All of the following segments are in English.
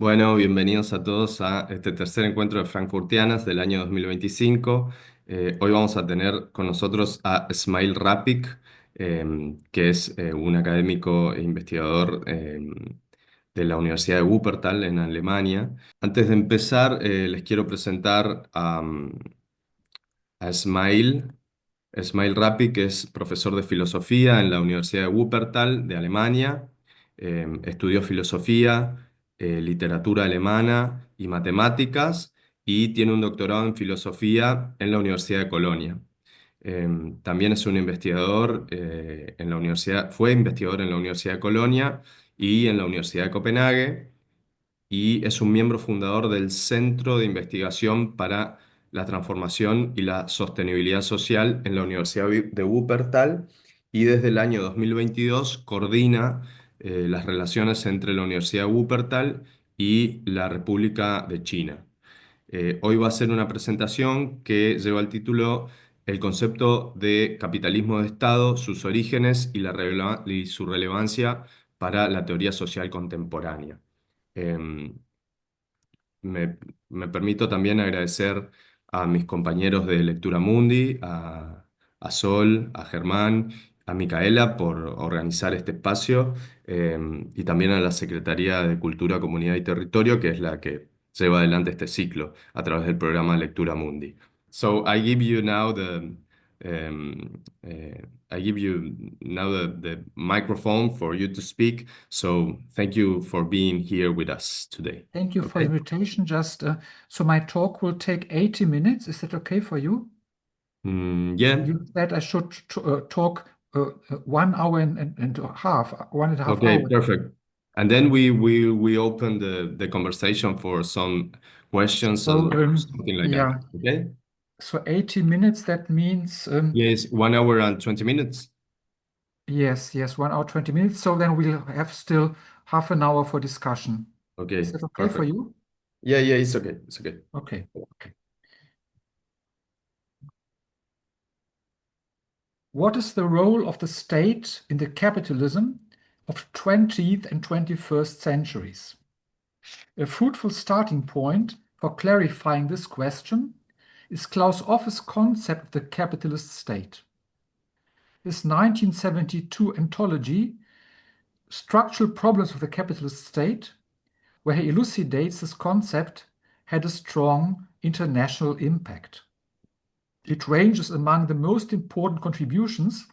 Bueno, bienvenidos a todos a este tercer encuentro de Frankfurtianas del año 2025. Hoy vamos a tener con nosotros a Smail Rapic, que es un académico e investigador de la Universidad de Wuppertal en Alemania. Antes de empezar, les quiero presentar a Smail. Smail Rapic es profesor de filosofía en la Universidad de Wuppertal de Alemania. Estudió filosofía, literatura alemana y matemáticas y tiene un doctorado en filosofía en la Universidad de Colonia. También es un investigador en la universidad, fue investigador en la Universidad de Colonia y en la Universidad de Copenhague y es un miembro fundador del Centro de Investigación para la Transformación y la Sostenibilidad Social en la Universidad de Wuppertal y desde el año 2022 coordina las relaciones entre la Universidad de Wuppertal y la República de China. Hoy va a ser una presentación que lleva el título El concepto de capitalismo de Estado, sus orígenes y, y su relevancia para la teoría social contemporánea. Em, me, me permito también agradecer a mis compañeros de Lectura Mundi, a Sol, a Germán, a Micaela por organizar este espacio y también a la Secretaría de Cultura, Comunidad y Territorio, que es la que lleva adelante este ciclo a través del programa Lectura Mundi. So I give you now I give you now the microphone for you to speak. So thank you for being here with us today. Thank you for the Okay. invitation. So my talk will take 80 minutes. Is that okay for you? Yeah. You said I should talk 1 hour and a half, 1.5 Okay, hours. perfect. And then we open the conversation for some questions So or something like that. yeah, Okay? so 80 minutes, that means Yes, 1 hour and 20 minutes. yes, 1 hour, 20 minutes. So then we'll have still half an hour for discussion. Is Okay, that okay for perfect. you? Yeah, it's okay. It's okay. Okay. What is the role of the state in the capitalism of 20th and 21st centuries? A fruitful starting point for clarifying this question is Klaus Offer's concept of the capitalist state. His 1972 anthology, Structural Problems of the Capitalist State, where he elucidates this concept, had a strong international impact. It ranges among the most important contributions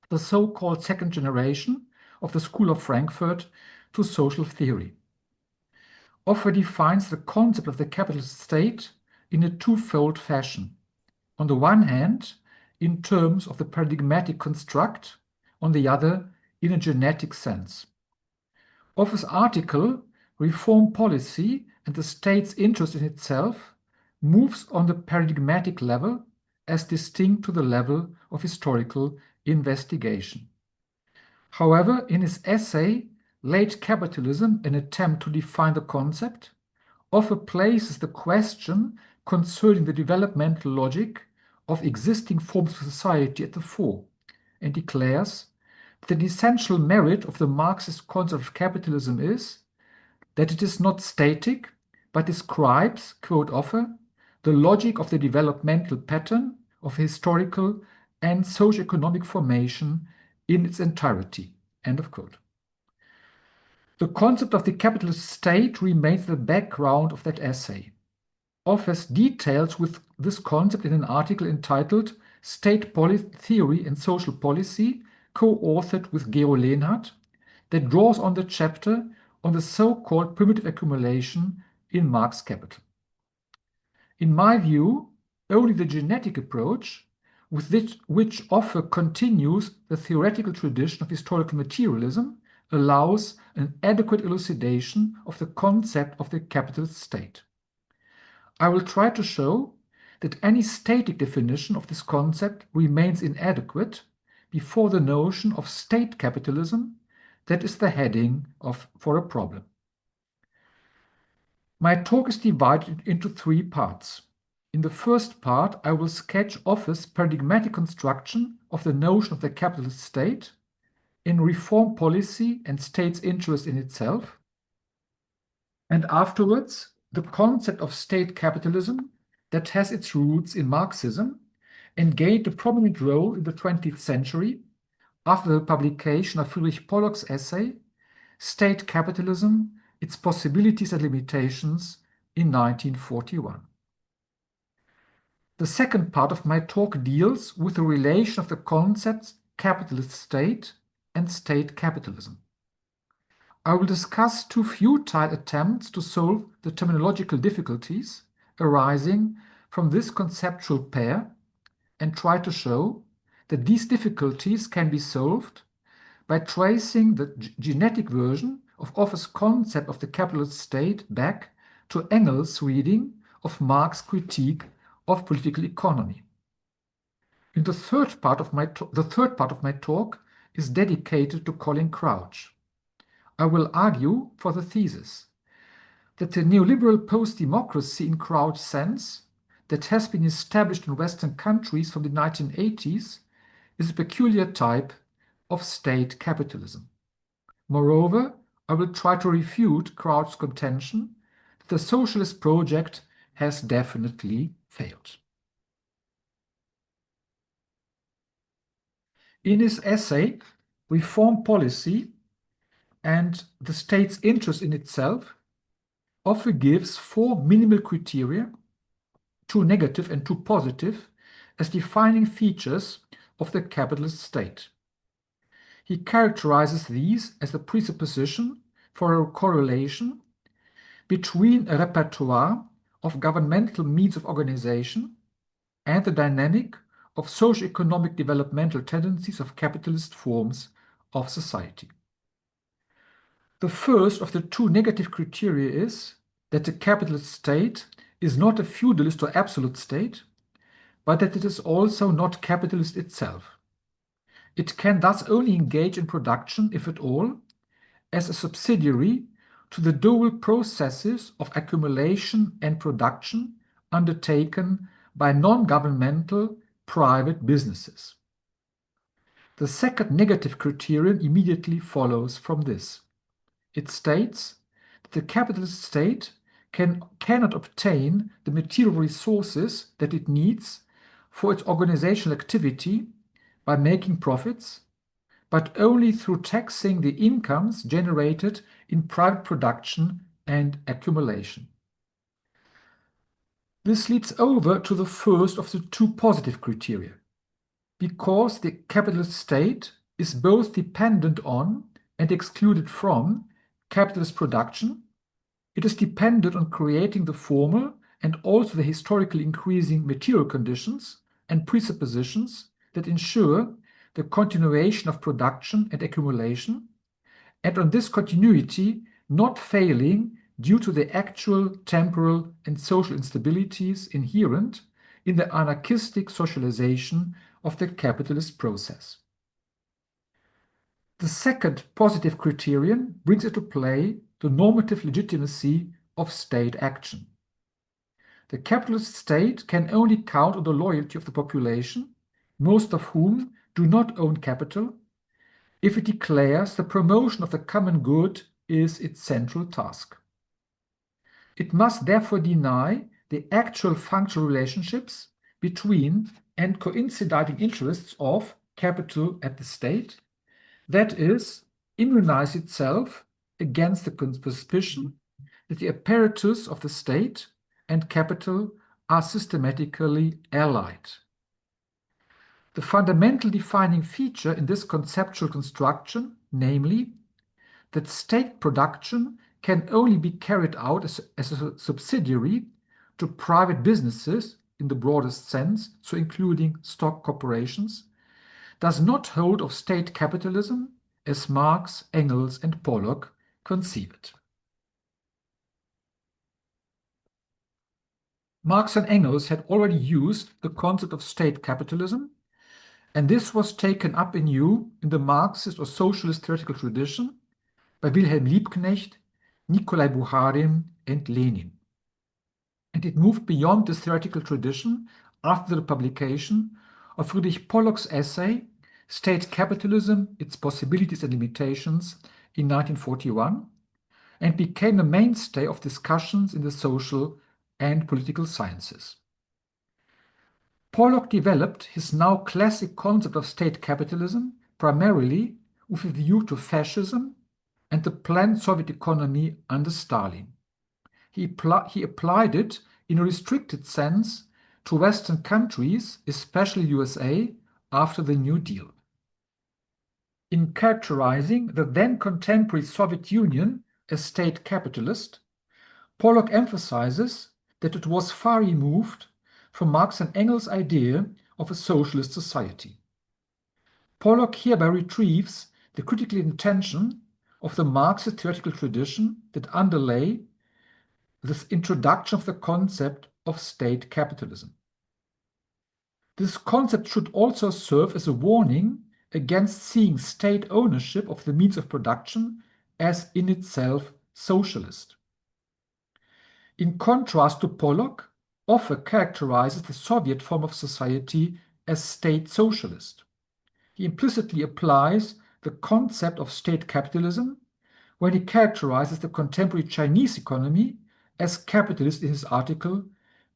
of the so-called second generation of the School of Frankfurt to social theory. Offer defines the concept of the capitalist state in a twofold fashion. On the one hand, in terms of the paradigmatic construct, on the other, in a genetic sense. Offer's article, Reform Policy and the State's Interest in Itself, moves on the paradigmatic level as distinct to the level of historical investigation. However, in his essay, Late Capitalism, an attempt to define the concept, Offer places the question concerning the developmental logic of existing forms of society at the fore, and declares that the essential merit of the Marxist concept of capitalism is that it is not static, but describes, quote Offer, the logic of the developmental pattern of historical and socio-economic formation in its entirety, end of quote. The concept of the capitalist state remains the background of that essay. Offers details with this concept in an article entitled State Theory and Social Policy, co-authored with Gero Lehnhardt, that draws on the chapter on the so-called primitive accumulation in Marx Capital. In my view, only the genetic approach, with which Offer continues the theoretical tradition of historical materialism, allows an adequate elucidation of the concept of the capitalist state. I will try to show that any static definition of this concept remains inadequate before the notion of state capitalism that is the heading for a problem. My talk is divided into 3 parts. In the first part, I will sketch Offer's paradigmatic construction of the notion of the capitalist state in reform policy and state's interest in itself. and afterwards the concept of state capitalism that has its roots in Marxism and gained a prominent role in the 20th century after the publication of Friedrich Pollock's essay, State Capitalism, Its Possibilities and Limitations, in 1941. The second part of my talk deals with the relation of the concepts capitalist state and state capitalism. I will discuss two futile attempts to solve the terminological difficulties arising from this conceptual pair and try to show that these difficulties can be solved by tracing the genetic version of Offer's concept of the capitalist state back to Engels' reading of Marx's critique of political economy. In the third part of my talk is dedicated to Colin Crouch. I will argue for the thesis that the neoliberal post-democracy in Crouch's sense that has been established in Western countries from the 1980s is a peculiar type of state capitalism. Moreover, I will try to refute Crouch's contention that the socialist project has definitely failed. In his essay, Reform Policy and the State's Interest in Itself, Offer gives four minimal criteria, two negative and two positive, as defining features of the capitalist state. He characterizes these as the presupposition for a correlation between a repertoire of governmental means of organization and the dynamic of socio-economic developmental tendencies of capitalist forms of society. The first of the two negative criteria is that the capitalist state is not a feudalist or absolute state, but that it is also not capitalist itself. It can thus only engage in production, if at all, as a subsidiary to the dual processes of accumulation and production undertaken by non-governmental private businesses. The second negative criterion immediately follows from this. It states that the capitalist state cannot obtain the material resources that it needs for its organizational activity by making profits, but only through taxing the incomes generated in private production and accumulation. This leads over to the first of the two positive criteria. Because the capitalist state is both dependent on and excluded from capitalist production, it is dependent on creating the formal and also the historically increasing material conditions and presuppositions that ensure the continuation of production and accumulation, and on this continuity not failing due to the actual temporal and social instabilities inherent in the anarchistic socialization of the capitalist process. The second positive criterion brings into play the normative legitimacy of state action. The capitalist state can only count on the loyalty of the population, most of whom do not own capital, if it declares the promotion of the common good is its central task. It must therefore deny the actual functional relationships between and coinciding interests of capital and the state, that is, immunize itself against the suspicion that the apparatus of the state and capital are systematically allied. The fundamental defining feature in this conceptual construction, namely, that state production can only be carried out as a subsidiary to private businesses in the broadest sense, so including stock corporations, does not hold of state capitalism as Marx, Engels, and Pollock conceive it. Marx and Engels had already used the concept of state capitalism, and this was taken up anew in the Marxist or socialist theoretical tradition by Wilhelm Liebknecht, Nikolai Bukharin, and Lenin. And it moved beyond this theoretical tradition after the publication of Friedrich Pollock's essay, State Capitalism, Its Possibilities and Limitations, in 1941, and became a mainstay of discussions in the social and political sciences. Pollock developed his now classic concept of state capitalism primarily with a view to fascism and the planned Soviet economy under Stalin. He applied it in a restricted sense to Western countries, especially USA, after the New Deal. In characterizing the then contemporary Soviet Union as state capitalist, Pollock emphasizes that it was far removed from Marx and Engels' idea of a socialist society. Pollock hereby retrieves the critical intention of the Marxist theoretical tradition that underlay this introduction of the concept of state capitalism. This concept should also serve as a warning against seeing state ownership of the means of production as in itself socialist. In contrast to Pollock, Offer characterizes the Soviet form of society as state socialist. He implicitly applies the concept of state capitalism when he characterizes the contemporary Chinese economy as capitalist in his article,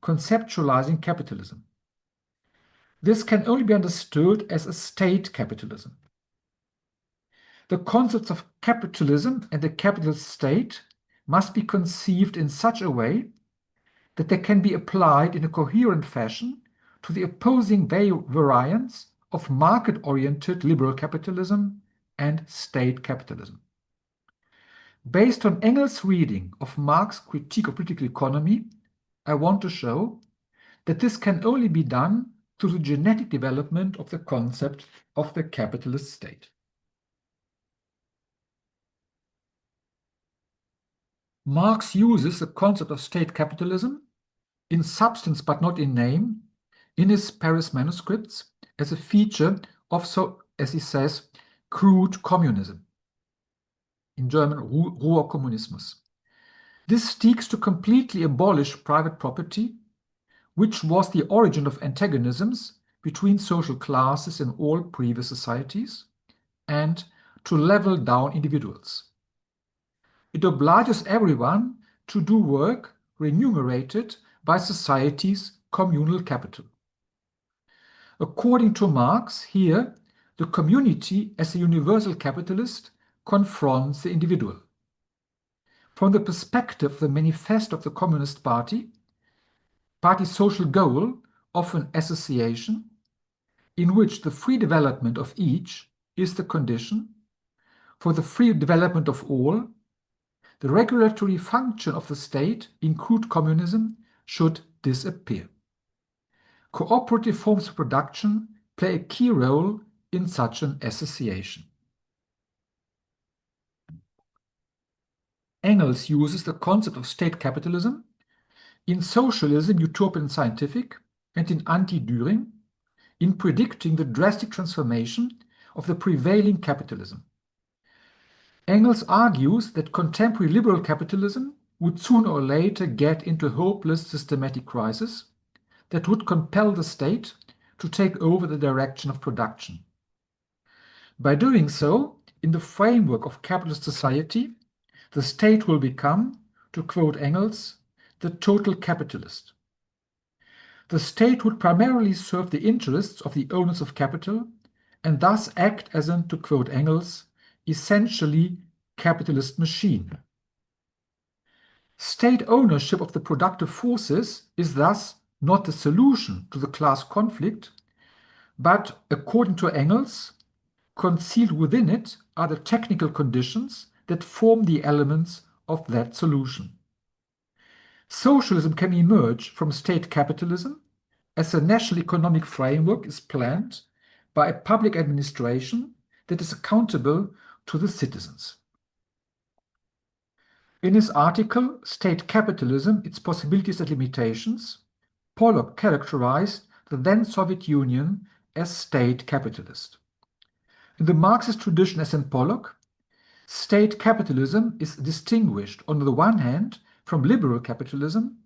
Conceptualizing Capitalism. This can only be understood as a state capitalism. The concepts of capitalism and the capitalist state must be conceived in such a way that they can be applied in a coherent fashion to the opposing variants of market-oriented liberal capitalism and state capitalism. Based on Engels' reading of Marx's critique of political economy, I want to show that this can only be done through the genetic development of the concept of the capitalist state. Marx uses the concept of state capitalism, in substance but not in name, in his Paris manuscripts as a feature of, so as he says, crude communism. In German, roher Kommunismus. This seeks to completely abolish private property, which was the origin of antagonisms between social classes in all previous societies, and to level down individuals. It obliges everyone to do work remunerated by society's communal capital. According to Marx, here, the community as a universal capitalist confronts the individual. From the perspective of the manifesto of the Communist Party's social goal of an association, in which the free development of each is the condition for the free development of all, the regulatory function of the state in crude communism should disappear. Cooperative forms of production play a key role in such an association. Engels uses the concept of state capitalism in Socialism, Utopian and Scientific, and in Anti-Düring, in predicting the drastic transformation of the prevailing capitalism. Engels argues that contemporary liberal capitalism would sooner or later get into a hopeless systematic crisis that would compel the state to take over the direction of production. By doing so, in the framework of capitalist society, the state will become, to quote Engels, the total capitalist. The state would primarily serve the interests of the owners of capital and thus act as an, to quote Engels, essentially capitalist machine. State ownership of the productive forces is thus not the solution to the class conflict, but, according to Engels, concealed within it are the technical conditions that form the elements of that solution. Socialism can emerge from state capitalism as a national economic framework is planned by a public administration that is accountable to the citizens. In his article, State Capitalism, Its Possibilities and Limitations, Pollock characterized the then Soviet Union as state capitalist. In the Marxist tradition as in Pollock, state capitalism is distinguished on the one hand from liberal capitalism,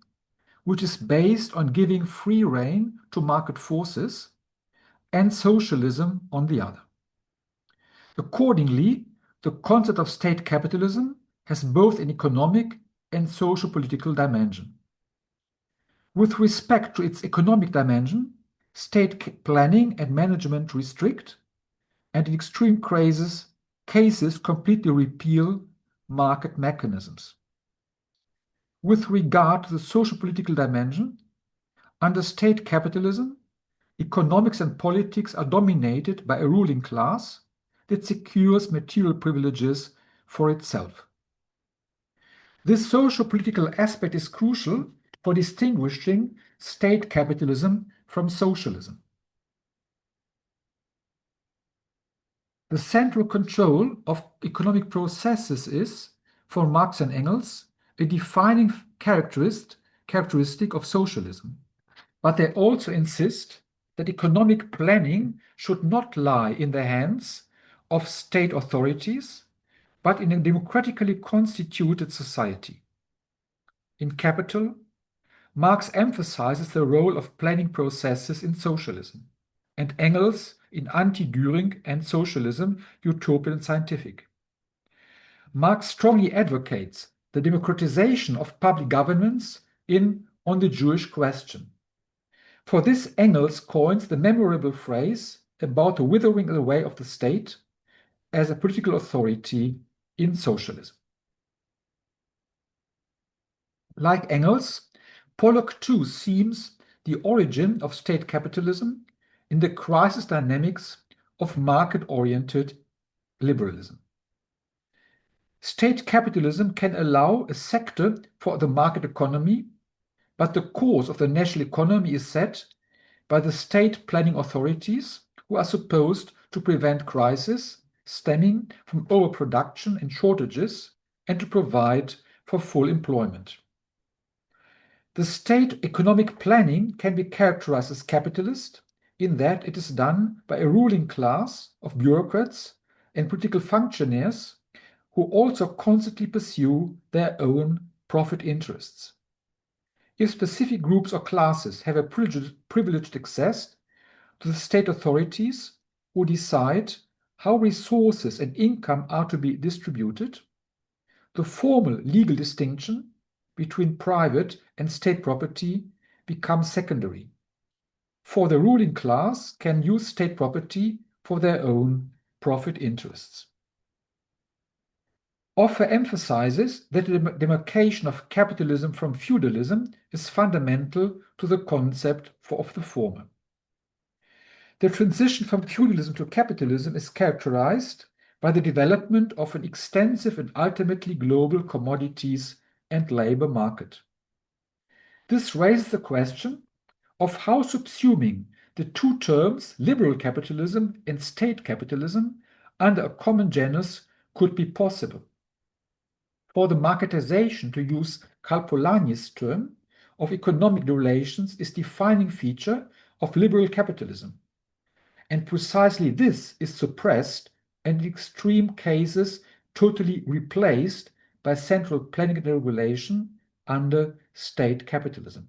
which is based on giving free rein to market forces, and socialism on the other. Accordingly, the concept of state capitalism has both an economic and socio-political dimension. With respect to its economic dimension, state planning and management restrict, and in extreme cases completely repeal market mechanisms. With regard to the socio-political dimension, under state capitalism, economics and politics are dominated by a ruling class that secures material privileges for itself. This socio-political aspect is crucial for distinguishing state capitalism from socialism. The central control of economic processes is, for Marx and Engels, a defining characteristic of socialism. But they also insist that economic planning should not lie in the hands of state authorities, but in a democratically constituted society. In Capital, Marx emphasizes the role of planning processes in socialism, and Engels in Anti-Düring and Socialism, Utopian and Scientific. Marx strongly advocates the democratization of public governments in On the Jewish Question. For this, Engels coins the memorable phrase about the withering away of the state as a political authority in socialism. Like Engels, Pollock too sees the origin of state capitalism in the crisis dynamics of market-oriented liberalism. State capitalism can allow a sector for the market economy, but the course of the national economy is set by the state planning authorities, who are supposed to prevent crises stemming from overproduction and shortages and to provide for full employment. The state economic planning can be characterized as capitalist in that it is done by a ruling class of bureaucrats and political functionaries who also constantly pursue their own profit interests. If specific groups or classes have a privileged access to the state authorities who decide how resources and income are to be distributed, the formal legal distinction between private and state property becomes secondary. For the ruling class can use state property for their own profit interests. Offer emphasizes that the demarcation of capitalism from feudalism is fundamental to the concept of the former. The transition from feudalism to capitalism is characterized by the development of an extensive and ultimately global commodities and labor market. This raises the question of how subsuming the two terms liberal capitalism and state capitalism under a common genus could be possible. For the marketization, to use Polanyi's term, of economic relations is defining feature of liberal capitalism. And precisely this is suppressed and in extreme cases totally replaced by central planning and regulation under state capitalism.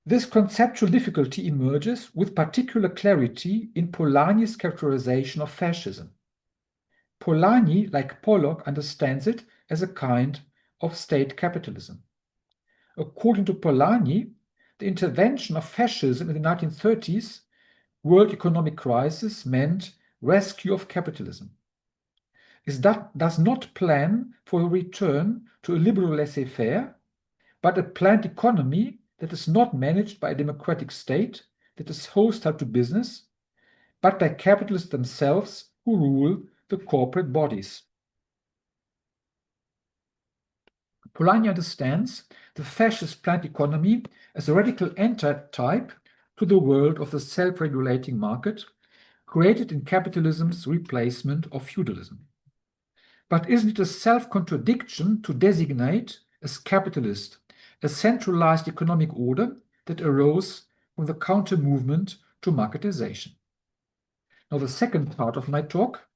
This conceptual difficulty emerges with particular clarity in Polanyi's characterization of fascism. Polanyi, like Pollock, understands it as a kind of state capitalism. According to Polanyi, the intervention of fascism in the 1930s world economic crisis meant rescue of capitalism. It does not plan for a return to a liberal laissez-faire, but a planned economy that is not managed by a democratic state that is hostile to business, but by capitalists themselves who rule the corporate bodies. Polanyi understands the fascist planned economy as a radical antitype to the world of the self-regulating market created in capitalism's replacement of feudalism. But isn't it a self-contradiction to designate as capitalist a centralized economic order that arose from the counter-movement to marketization? Now, the second part of my talk,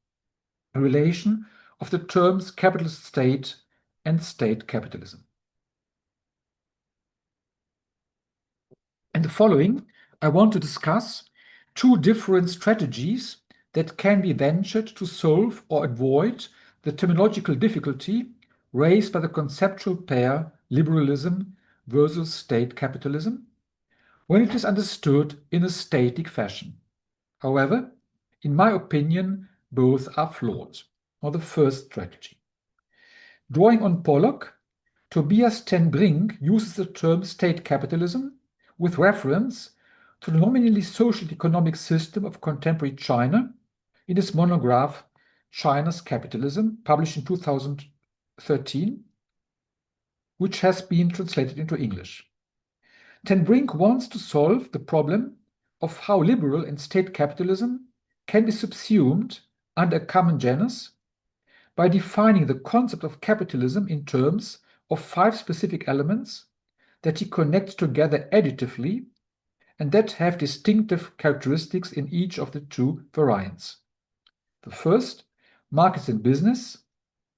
a relation of the terms capitalist state and state capitalism. In the following, I want to discuss two different strategies that can be ventured to solve or avoid the terminological difficulty raised by the conceptual pair liberalism versus state capitalism when it is understood in a static fashion. However, in my opinion, both are flawed. Or the first strategy. Drawing on Pollock, Tobias ten Brink uses the term state capitalism with reference to the nominally social economic system of contemporary China in his monograph China's Capitalism, published in 2013, which has been translated into English. Ten Brink wants to solve the problem of how liberal and state capitalism can be subsumed under a common genus by defining the concept of capitalism in terms of 5 specific elements that he connects together additively and that have distinctive characteristics in each of the 2 variants. The first, markets and business.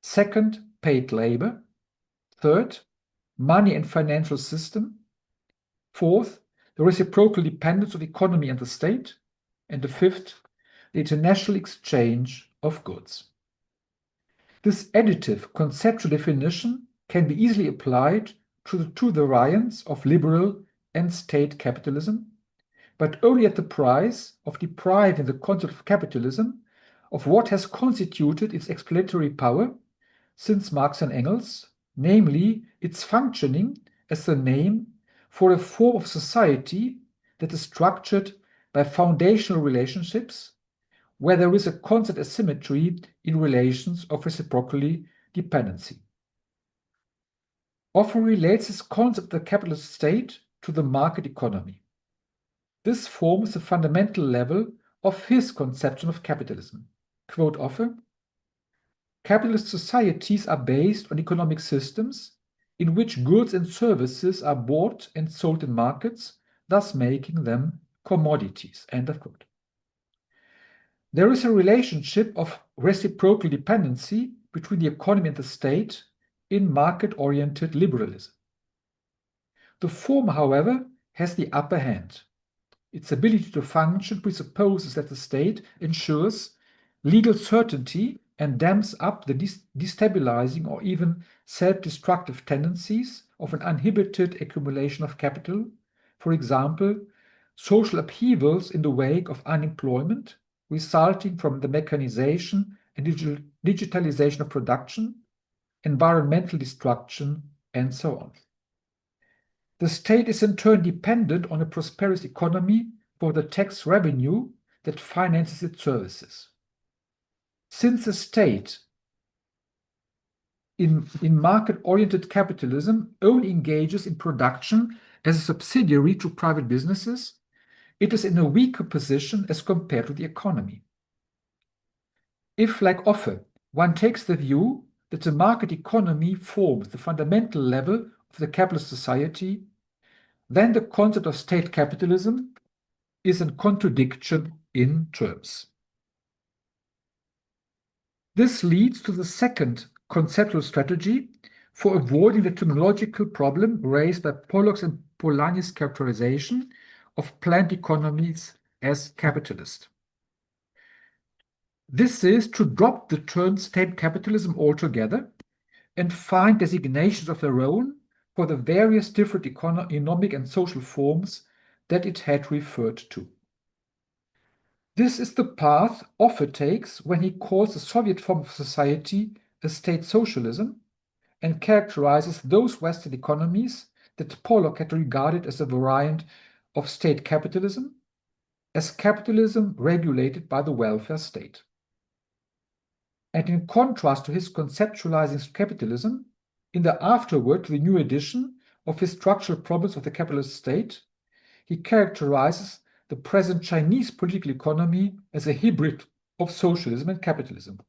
Second, paid labor. Third, money and financial system. Fourth, the reciprocal dependence of economy and the state. And the fifth, the international exchange of goods. This additive conceptual definition can be easily applied to the 2 variants of liberal and state capitalism, but only at the price of depriving the concept of capitalism of what has constituted its explanatory power since Marx and Engels, namely its functioning as the name for a form of society that is structured by foundational relationships where there is a constant asymmetry in relations of reciprocal dependency. Often relates this concept of the capitalist state to the market economy. This forms the fundamental level of his conception of capitalism. Quote Offer, capitalist societies are based on economic systems in which goods and services are bought and sold in markets, thus making them commodities. End of quote. There is a relationship of reciprocal dependency between the economy and the state in market-oriented liberalism. The former, however, has the upper hand. Its ability to function presupposes that the state ensures legal certainty and dams up the destabilizing or even self-destructive tendencies of an uninhibited accumulation of capital, for example, social upheavals in the wake of unemployment resulting from the mechanization and digitalization of production, environmental destruction, and so on. The state is in turn dependent on a prosperous economy for the tax revenue that finances its services. Since the state in market-oriented capitalism only engages in production as a subsidiary to private businesses, it is in a weaker position as compared to the economy. If, like Offer, one takes the view that the market economy forms the fundamental level of the capitalist society, then the concept of state capitalism is in contradiction in terms. This leads to the second conceptual strategy for avoiding the terminological problem raised by Pollock's and Polanyi's characterization of planned economies as capitalist. This is to drop the term state capitalism altogether and find designations of their own for the various different economic and social forms that it had referred to. This is the path Offer takes when he calls the Soviet form of society a state socialism and characterizes those Western economies that Pollock had regarded as a variant of state capitalism as capitalism regulated by the welfare state. And in contrast to his conceptualizing capitalism, in the afterword to the new edition of his Structural Problems of the Capitalist State, he characterizes the present Chinese political economy as a hybrid of socialism and capitalism.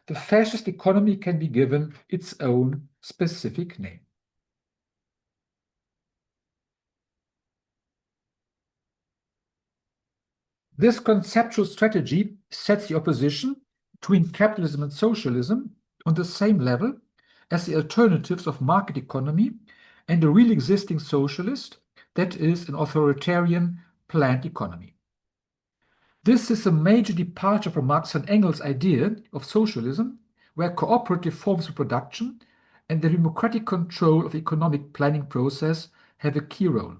The fascist economy can be given its own specific name. This conceptual strategy sets the opposition between capitalism and socialism on the same level as the alternatives of market economy and a real existing socialist, that is, an authoritarian planned economy. This is a major departure from Marx and Engels' idea of socialism, where cooperative forms of production and the democratic control of the economic planning process have a key role.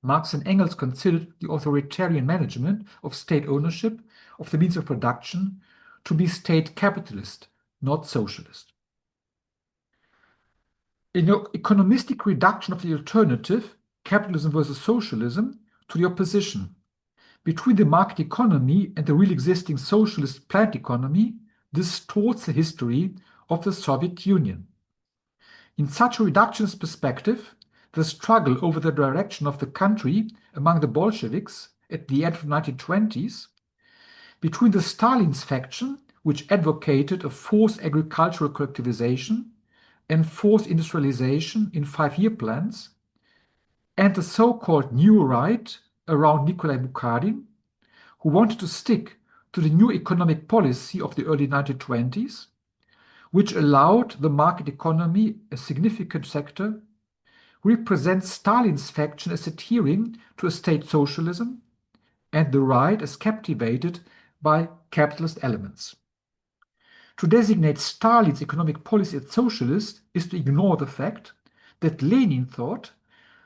Marx and Engels considered the authoritarian management of state ownership of the means of production to be state capitalist, not socialist. In the economistic reduction of the alternative, capitalism versus socialism, to the opposition between the market economy and the real existing socialist planned economy, distorts the history of the Soviet Union. In such a reductionist perspective, the struggle over the direction of the country among the Bolsheviks at the end of the 1920s, between the Stalin's faction, which advocated a forced agricultural collectivization and forced industrialization in 5-year plans, and the so-called New Right around Nikolai Bukharin, who wanted to stick to the new economic policy of the early 1920s, which allowed the market economy a significant sector, represents Stalin's faction as adhering to a state socialism and the right as captivated by capitalist elements. To designate Stalin's economic policy as socialist is to ignore the fact that Lenin thought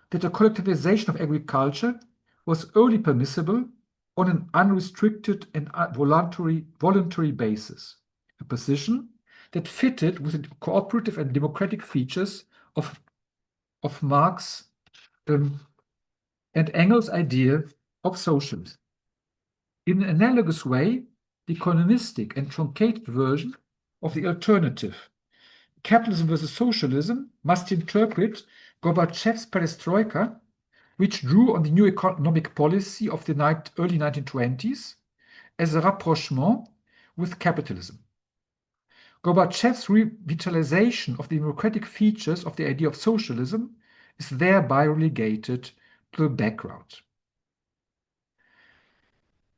that the collectivization of agriculture was only permissible on an unrestricted and voluntary basis, a position that fitted with the cooperative and democratic features of Marx and Engels' idea of socialism. In an analogous way, the economistic and truncated version of the alternative, capitalism versus socialism, must interpret Gorbachev's perestroika, which drew on the new economic policy of the early 1920s, as a rapprochement with capitalism. Gorbachev's revitalization of the democratic features of the idea of socialism is thereby relegated to the background.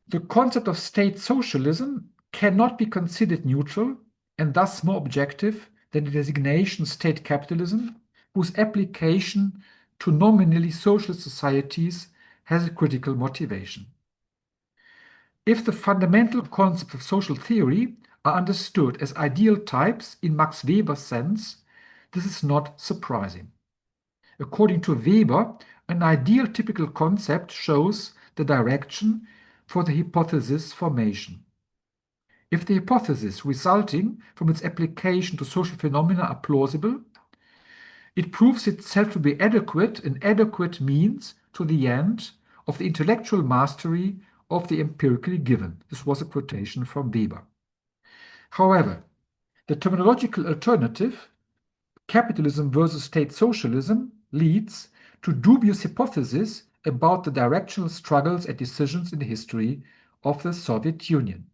The concept of state socialism cannot be considered neutral and thus more objective than the designation state capitalism, whose application to nominally socialist societies has a critical motivation. If the fundamental concepts of social theory are understood as ideal types in Max Weber's sense, this is not surprising. According to Weber, an ideal typical concept shows the direction for the hypothesis formation. If the hypotheses resulting from its application to social phenomena are plausible, it proves itself to be adequate, an adequate means to the end of the intellectual mastery of the empirically given. This was a quotation from Weber. However, the terminological alternative, capitalism versus state socialism, leads to dubious hypotheses about the directional struggles and decisions in the history of the Soviet Union.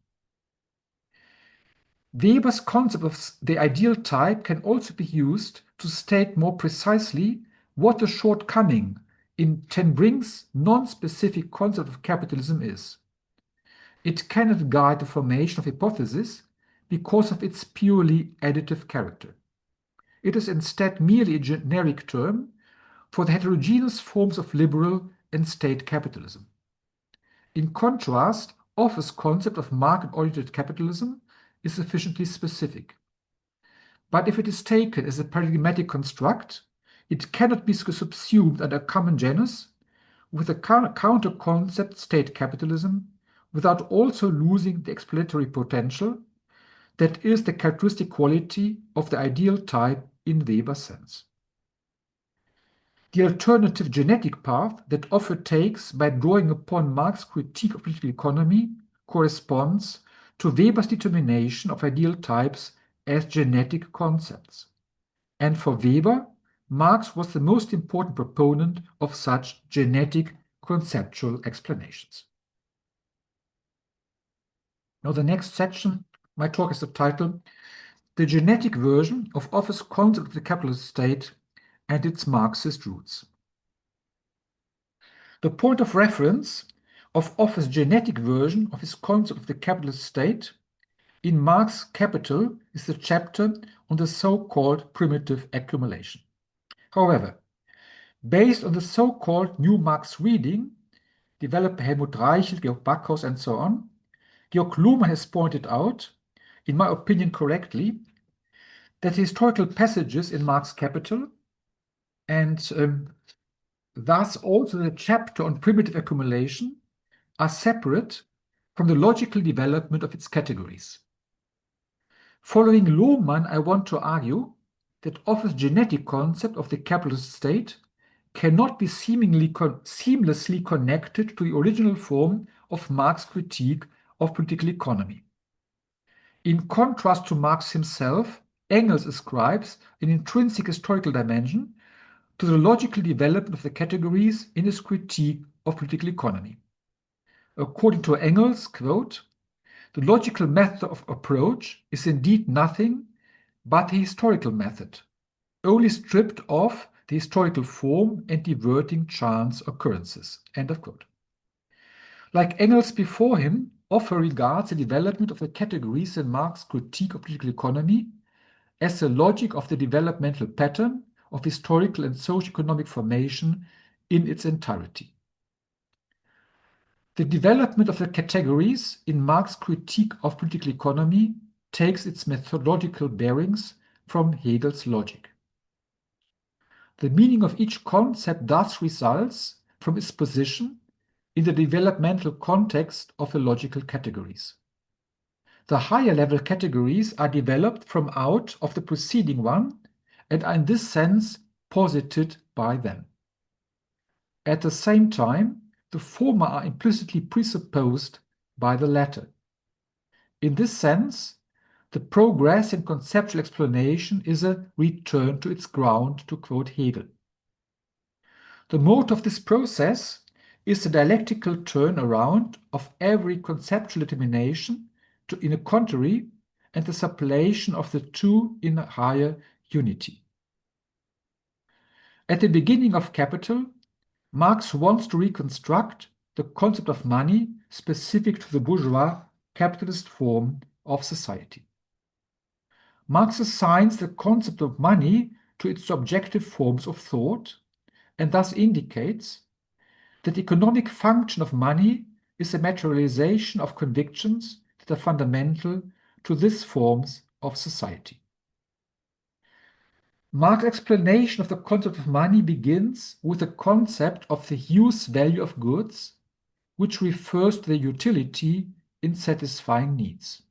Weber's concept of the ideal type can also be used to state more precisely what the shortcoming in Ten Brink's non-specific concept of capitalism is. It cannot guide the formation of hypotheses because of its purely additive character. It is instead merely a generic term for the heterogeneous forms of liberal and state capitalism. In contrast, Offer's concept of market-oriented capitalism is sufficiently specific. But if it is taken as a paradigmatic construct, it cannot be subsumed under a common genus with a counter-concept state capitalism without also losing the explanatory potential that is the characteristic quality of the ideal type in Weber's sense. The alternative genetic path that Offer takes by drawing upon Marx's critique of political economy corresponds to Weber's determination of ideal types as genetic concepts. And for Weber, Marx was the most important proponent of such genetic conceptual explanations. Now the next section, my talk is entitled The Genetic Version of Offer's Concept of the Capitalist State and its Marxist Roots. The point of reference of Offer's genetic version of his concept of the capitalist state in Marx's Capital is the chapter on the so-called primitive accumulation. However, based on the so-called new Marx reading, developed by Helmut Reichel, Georg Backhaus, and so on, Georg Luhmann has pointed out, in my opinion correctly, that historical passages in Marx's Capital, and thus also the chapter on primitive accumulation, are separate from the logical development of its categories. Following Luhmann, I want to argue that Offer's genetic concept of the capitalist state cannot be seamlessly connected to the original form of Marx's critique of political economy. In contrast to Marx himself, Engels ascribes an intrinsic historical dimension to the logical development of the categories in his critique of political economy. According to Engels, quote, "The logical method of approach is indeed nothing but the historical method, only stripped of the historical form and diverting chance occurrences." End of quote. Like Engels before him, Offer regards the development of the categories in Marx's critique of political economy as the logic of the developmental pattern of historical and socio-economic formation in its entirety. The development of the categories in Marx's critique of political economy takes its methodological bearings from Hegel's logic. The meaning of each concept thus results from its position in the developmental context of the logical categories. The higher level categories are developed from out of the preceding one and are in this sense posited by them. At the same time, the former are implicitly presupposed by the latter. In this sense, the progress in conceptual explanation is a return to its ground, to quote Hegel. The mode of this process is the dialectical turnaround of every conceptual determination in a contrary and the supplantation of the two in a higher unity. At the beginning of Capital, Marx wants to reconstruct the concept of money specific to the bourgeois capitalist form of society. Marx assigns the concept of money to its subjective forms of thought and thus indicates that the economic function of money is a materialization of convictions that are fundamental to these forms of society. Marx's explanation of the concept of money begins with the concept of the use value of goods, which refers to their utility in satisfying needs.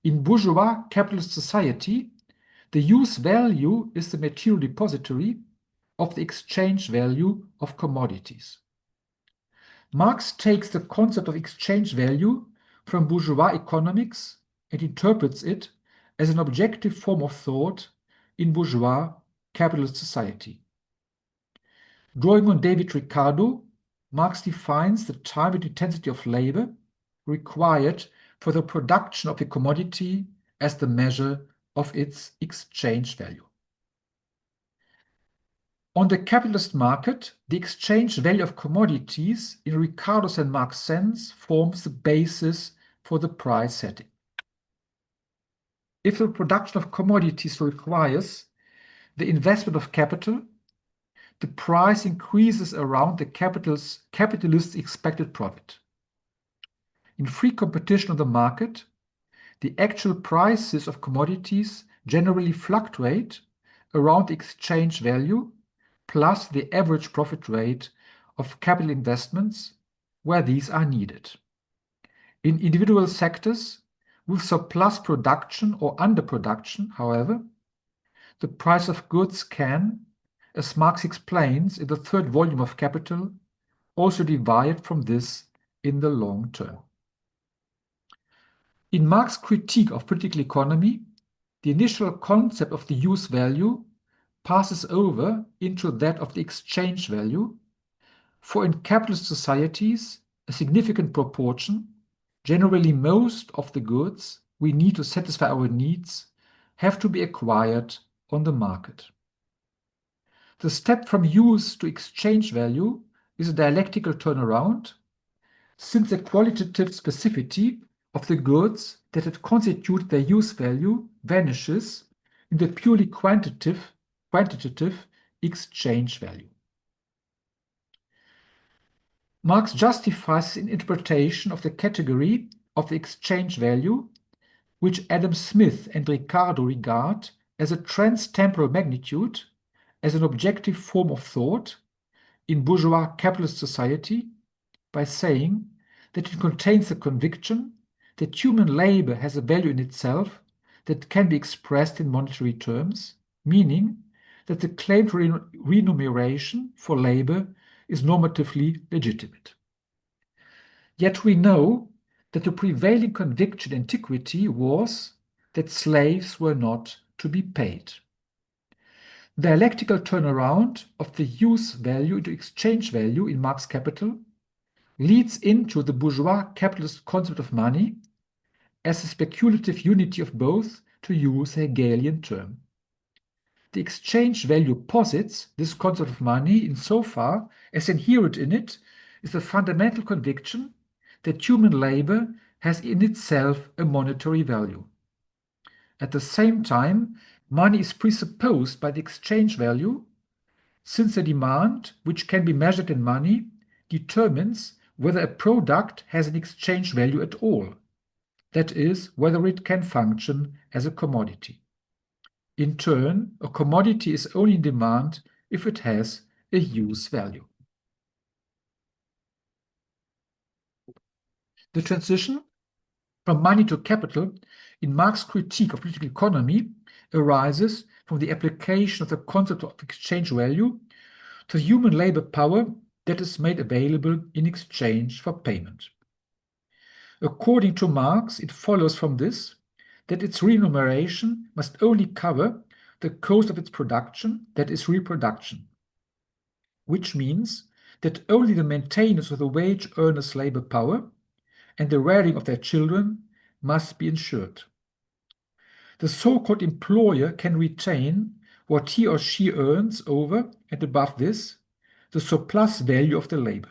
In bourgeois capitalist society, the use value is the material depository of the exchange value of commodities. Marx takes the concept of exchange value from bourgeois economics and interprets it as an objective form of thought in bourgeois capitalist society. Drawing on David Ricardo, Marx defines the time and intensity of labor required for the production of a commodity as the measure of its exchange value. On the capitalist market, the exchange value of commodities in Ricardo's and Marx's sense forms the basis for the price setting. If the production of commodities requires the investment of capital, the price increases around the capitalist's expected profit. In free competition on the market, the actual prices of commodities generally fluctuate around the exchange value plus the average profit rate of capital investments where these are needed. In individual sectors with surplus production or underproduction, however, the price of goods can, as Marx explains in the third volume of Capital, also divide from this in the long term. In Marx's critique of political economy, the initial concept of the use value passes over into that of the exchange value, for in capitalist societies, a significant proportion, generally most of the goods we need to satisfy our needs, have to be acquired on the market. The step from use to exchange value is a dialectical turnaround, since the qualitative specificity of the goods that had constituted their use value vanishes in the purely quantitative exchange value. Marx justifies an interpretation of the category of the exchange value, which Adam Smith and Ricardo regard as a trans-temporal magnitude, as an objective form of thought in bourgeois capitalist society, by saying that it contains the conviction that human labor has a value in itself that can be expressed in monetary terms, meaning that the claim for remuneration for labor is normatively legitimate. Yet we know that the prevailing conviction in antiquity was that slaves were not to be paid. The dialectical turnaround of the use value into exchange value in Marx Capital leads into the bourgeois capitalist concept of money as a speculative unity of both, to use a Hegelian term. The exchange value posits this concept of money insofar as inherent in it is the fundamental conviction that human labor has in itself a monetary value. At the same time, money is presupposed by the exchange value, since the demand, which can be measured in money, determines whether a product has an exchange value at all, that is, whether it can function as a commodity. In turn, a commodity is only in demand if it has a use value. The transition from money to capital in Marx's critique of political economy arises from the application of the concept of exchange value to human labor power that is made available in exchange for payment. According to Marx, it follows from this that its remuneration must only cover the cost of its production, that is, reproduction, which means that only the maintenance of the wage earners' labor power and the rearing of their children must be ensured. The so-called employer can retain what he or she earns over and above this, the surplus value of the labor.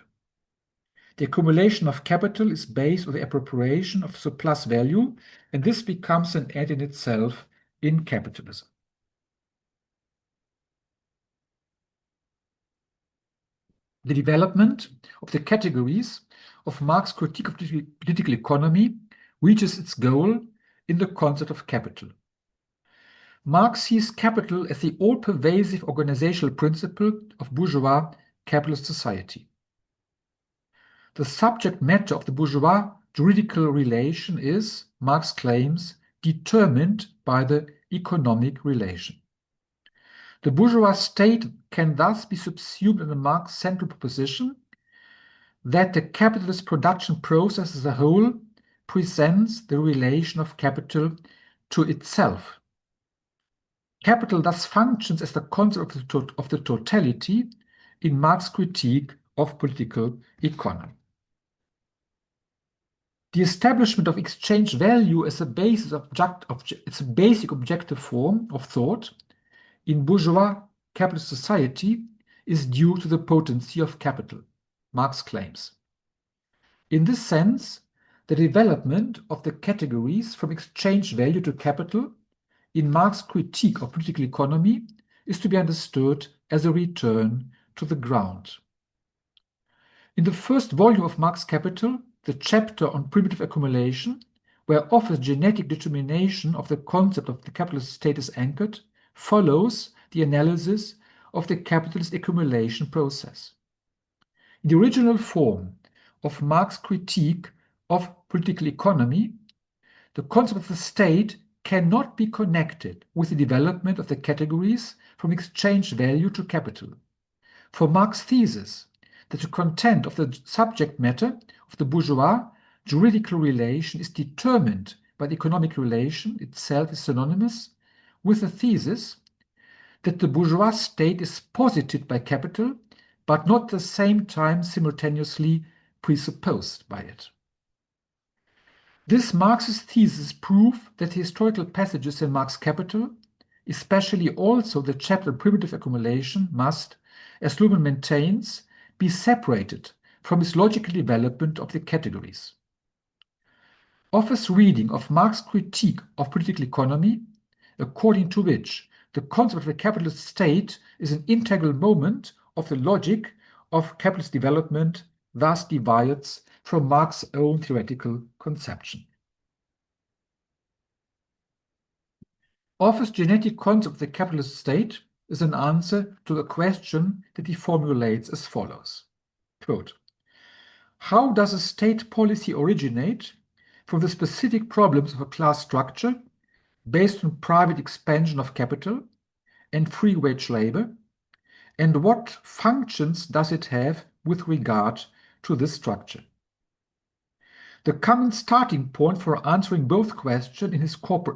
The accumulation of capital is based on the appropriation of surplus value, and this becomes an end in itself in capitalism. The development of the categories of Marx's critique of political economy reaches its goal in the concept of capital. Marx sees capital as the all-pervasive organizational principle of bourgeois capitalist society. The subject matter of the bourgeois juridical relation is, Marx claims, determined by the economic relation. The bourgeois state can thus be subsumed in the Marx central proposition that the capitalist production process as a whole presents the relation of capital to itself. Capital thus functions as the concept of the totality in Marx's critique of political economy. The establishment of exchange value as a it's a basic objective form of thought in bourgeois capitalist society is due to the potency of capital, Marx claims. In this sense, the development of the categories from exchange value to capital in Marx's critique of political economy is to be understood as a return to the ground. In the first volume of Marx Capital, the chapter on primitive accumulation, where offers genetic determination of the concept of the capitalist state is anchored, follows the analysis of the capitalist accumulation process. In the original form of Marx's critique of political economy, the concept of the state cannot be connected with the development of the categories from exchange value to capital. For Marx's thesis that the content of the subject matter of the bourgeois juridical relation is determined by the economic relation itself is synonymous with the thesis that the bourgeois state is posited by capital, but not at the same time simultaneously presupposed by it. This Marxist thesis proves that the historical passages in Marx Capital, especially also the chapter on primitive accumulation, must, as Luhmann maintains, be separated from its logical development of the categories. Offer's reading of Marx's critique of political economy, according to which the concept of the capitalist state is an integral moment of the logic of capitalist development, thus deviates from Marx's own theoretical conception. Offers genetic concept of the capitalist state is an answer to the question that he formulates as follows. Quote, how does a state policy originate from the specific problems of a class structure based on private expansion of capital and free wage labor, and what functions does it have with regard to this structure? The common starting point for answering both questions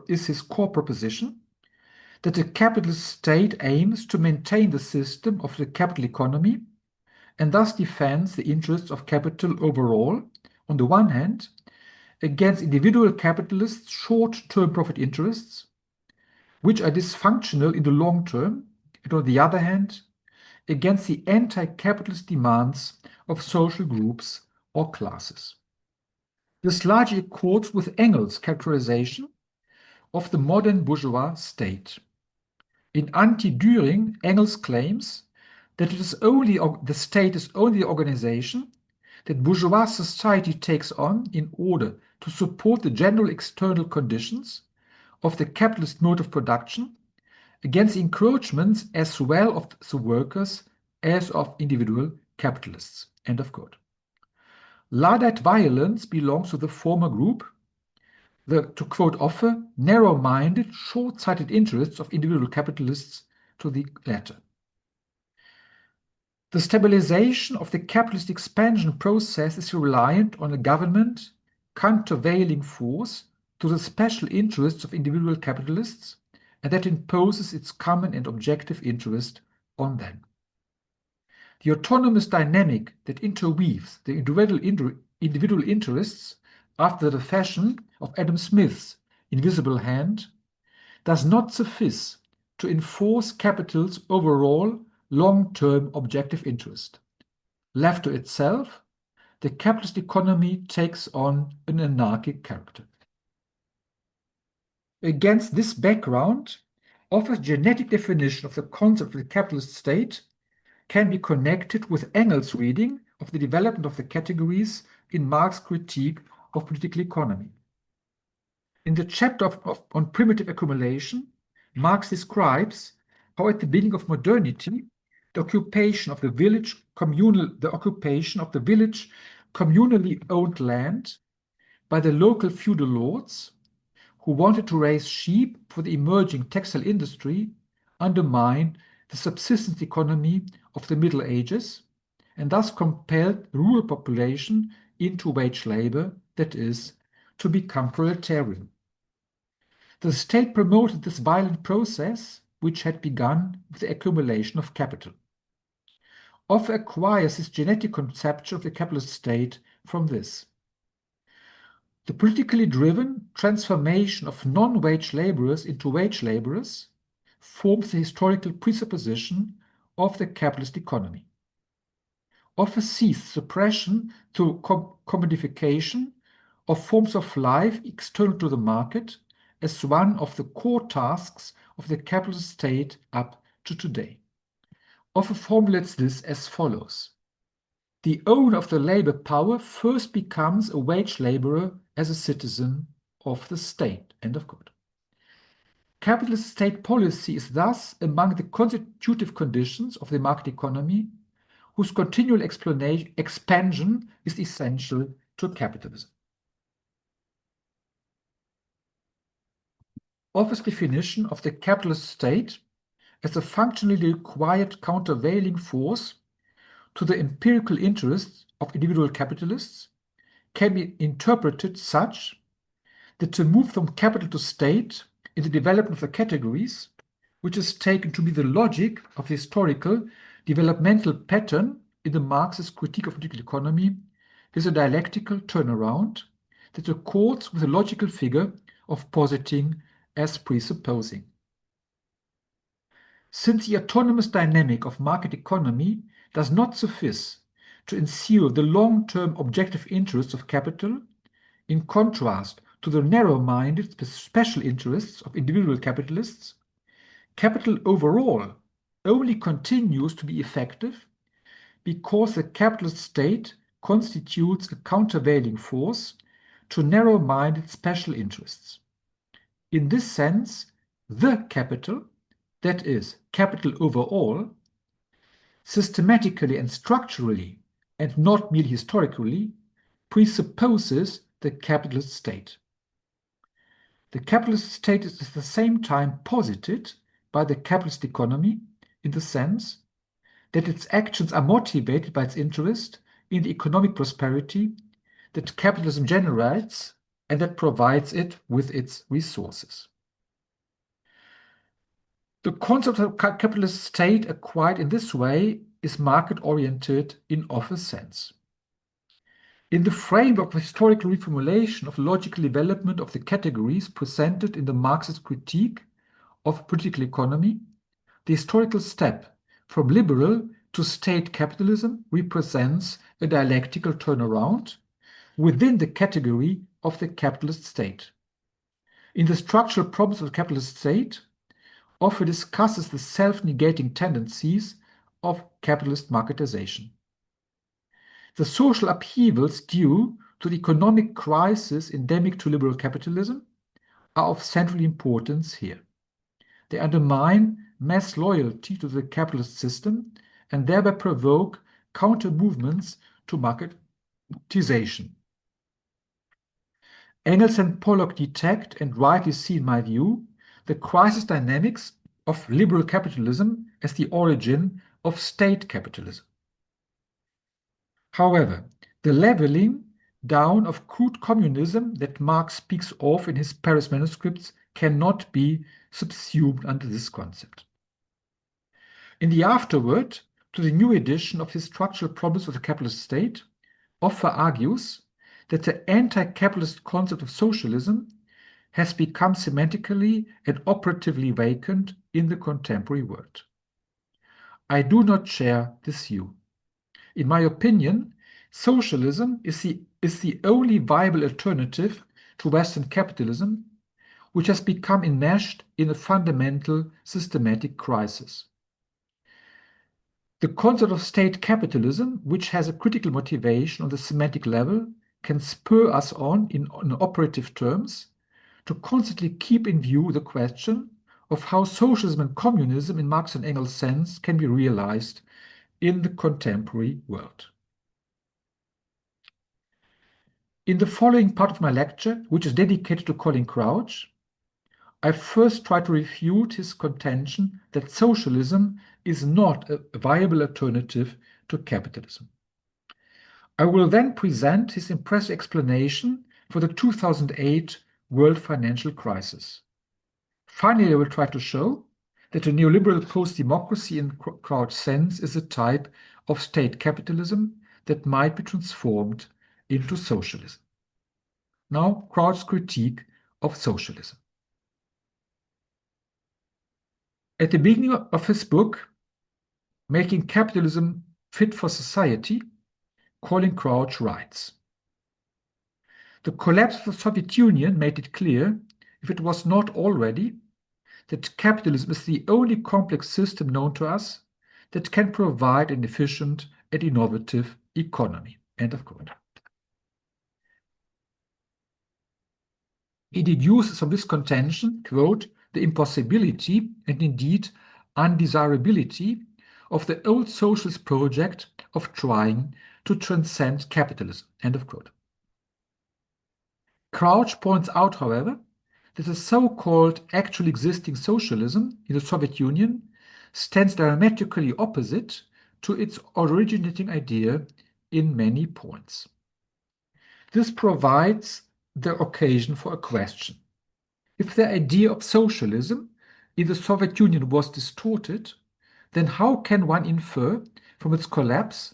is his core proposition that the capitalist state aims to maintain the system of the capital economy and thus defends the interests of capital overall, on the one hand, against individual capitalists' short-term profit interests, which are dysfunctional in the long term, and on the other hand, against the anti-capitalist demands of social groups or classes. This largely accords with Engels' characterization of the modern bourgeois state. In Anti-Düring, Engels claims that the state is only the organization that bourgeois society takes on in order to support the general external conditions of the capitalist mode of production against encroachments as well of the workers as of individual capitalists. End of quote. Luddite violence belongs to the former group, to quote Offer, narrow-minded, short-sighted interests of individual capitalists to the latter. The stabilization of the capitalist expansion process is reliant on a government countervailing force to the special interests of individual capitalists, and that imposes its common and objective interest on them. The autonomous dynamic that interweaves the individual interests after the fashion of Adam Smith's invisible hand does not suffice to enforce capital's overall long-term objective interest. Left to itself, the capitalist economy takes on an anarchic character. Against this background, Offer's genetic definition of the concept of the capitalist state can be connected with Engels' reading of the development of the categories in Marx's critique of political economy. In the chapter on primitive accumulation, Marx describes how at the beginning of modernity, the occupation of the village communally owned land by the local feudal lords who wanted to raise sheep for the emerging textile industry undermined the subsistence economy of the Middle Ages and thus compelled the rural population into wage labor, that is, to become proletarian. The state promoted this violent process, which had begun with the accumulation of capital. Offer acquires his genetic conception of the capitalist state from this. The politically driven transformation of non-wage laborers into wage laborers forms the historical presupposition of the capitalist economy. Offer sees suppression through commodification of forms of life external to the market as one of the core tasks of the capitalist state up to today. Offer formulates this as follows. The owner of the labor power first becomes a wage laborer as a citizen of the state. End of quote. Capitalist state policy is thus among the constitutive conditions of the market economy, whose continual expansion is essential to capitalism. Offer's definition of the capitalist state as a functionally required countervailing force to the empirical interests of individual capitalists can be interpreted such that the move from capital to state in the development of the categories, which is taken to be the logic of the historical developmental pattern in the Marxist critique of political economy, is a dialectical turnaround that accords with the logical figure of positing as presupposing. Since the autonomous dynamic of market economy does not suffice to ensure the long-term objective interests of capital, in contrast to the narrow-minded special interests of individual capitalists, capital overall only continues to be effective because the capitalist state constitutes a countervailing force to narrow-minded special interests. In this sense, the capital, that is, capital overall, systematically and structurally, and not merely historically, presupposes the capitalist state. The capitalist state is at the same time posited by the capitalist economy in the sense that its actions are motivated by its interest in the economic prosperity that capitalism generates and that provides it with its resources. The concept of capitalist state acquired in this way is market-oriented in office sense. In the framework of historical reformulation of logical development of the categories presented in the Marxist critique of political economy, the historical step from liberal to state capitalism represents a dialectical turnaround within the category of the capitalist state. In the structural problems of the capitalist state, Offer discusses the self-negating tendencies of capitalist marketization. The social upheavals due to the economic crisis endemic to liberal capitalism are of central importance here. They undermine mass loyalty to the capitalist system and thereby provoke counter-movements to marketization. Engels and Pollock detect, and rightly see in my view, the crisis dynamics of liberal capitalism as the origin of state capitalism. However, the leveling down of crude communism that Marx speaks of in his Paris manuscripts cannot be subsumed under this concept. In the afterword to the new edition of his Structural Problems of the Capitalist State, Offer argues that the anti-capitalist concept of socialism has become semantically and operatively vacant in the contemporary world. I do not share this view. In my opinion, socialism is the only viable alternative to Western capitalism, which has become enmeshed in a fundamental systematic crisis. The concept of state capitalism, which has a critical motivation on the semantic level, can spur us on in operative terms to constantly keep in view the question of how socialism and communism in Marx and Engels' sense can be realized in the contemporary world. In the following part of my lecture, which is dedicated to Colin Crouch, I first try to refute his contention that socialism is not a viable alternative to capitalism. I will then present his impressive explanation for the 2008 world financial crisis. Finally, I will try to show that a neoliberal post-democracy in Crouch's sense is a type of state capitalism that might be transformed into socialism. Now, Crouch's critique of socialism. At the beginning of his book, Making Capitalism Fit for Society, Colin Crouch writes, "The collapse of the Soviet Union made it clear, if it was not already, that capitalism is the only complex system known to us that can provide an efficient and innovative economy." End of quote. He deduces from this contention, quote, the impossibility and indeed undesirability of the old socialist project of trying to transcend capitalism, end of quote. Crouch points out, however, that the so-called actually existing socialism in the Soviet Union stands diametrically opposite to its originating idea in many points. This provides the occasion for a question. If the idea of socialism in the Soviet Union was distorted, then how can one infer from its collapse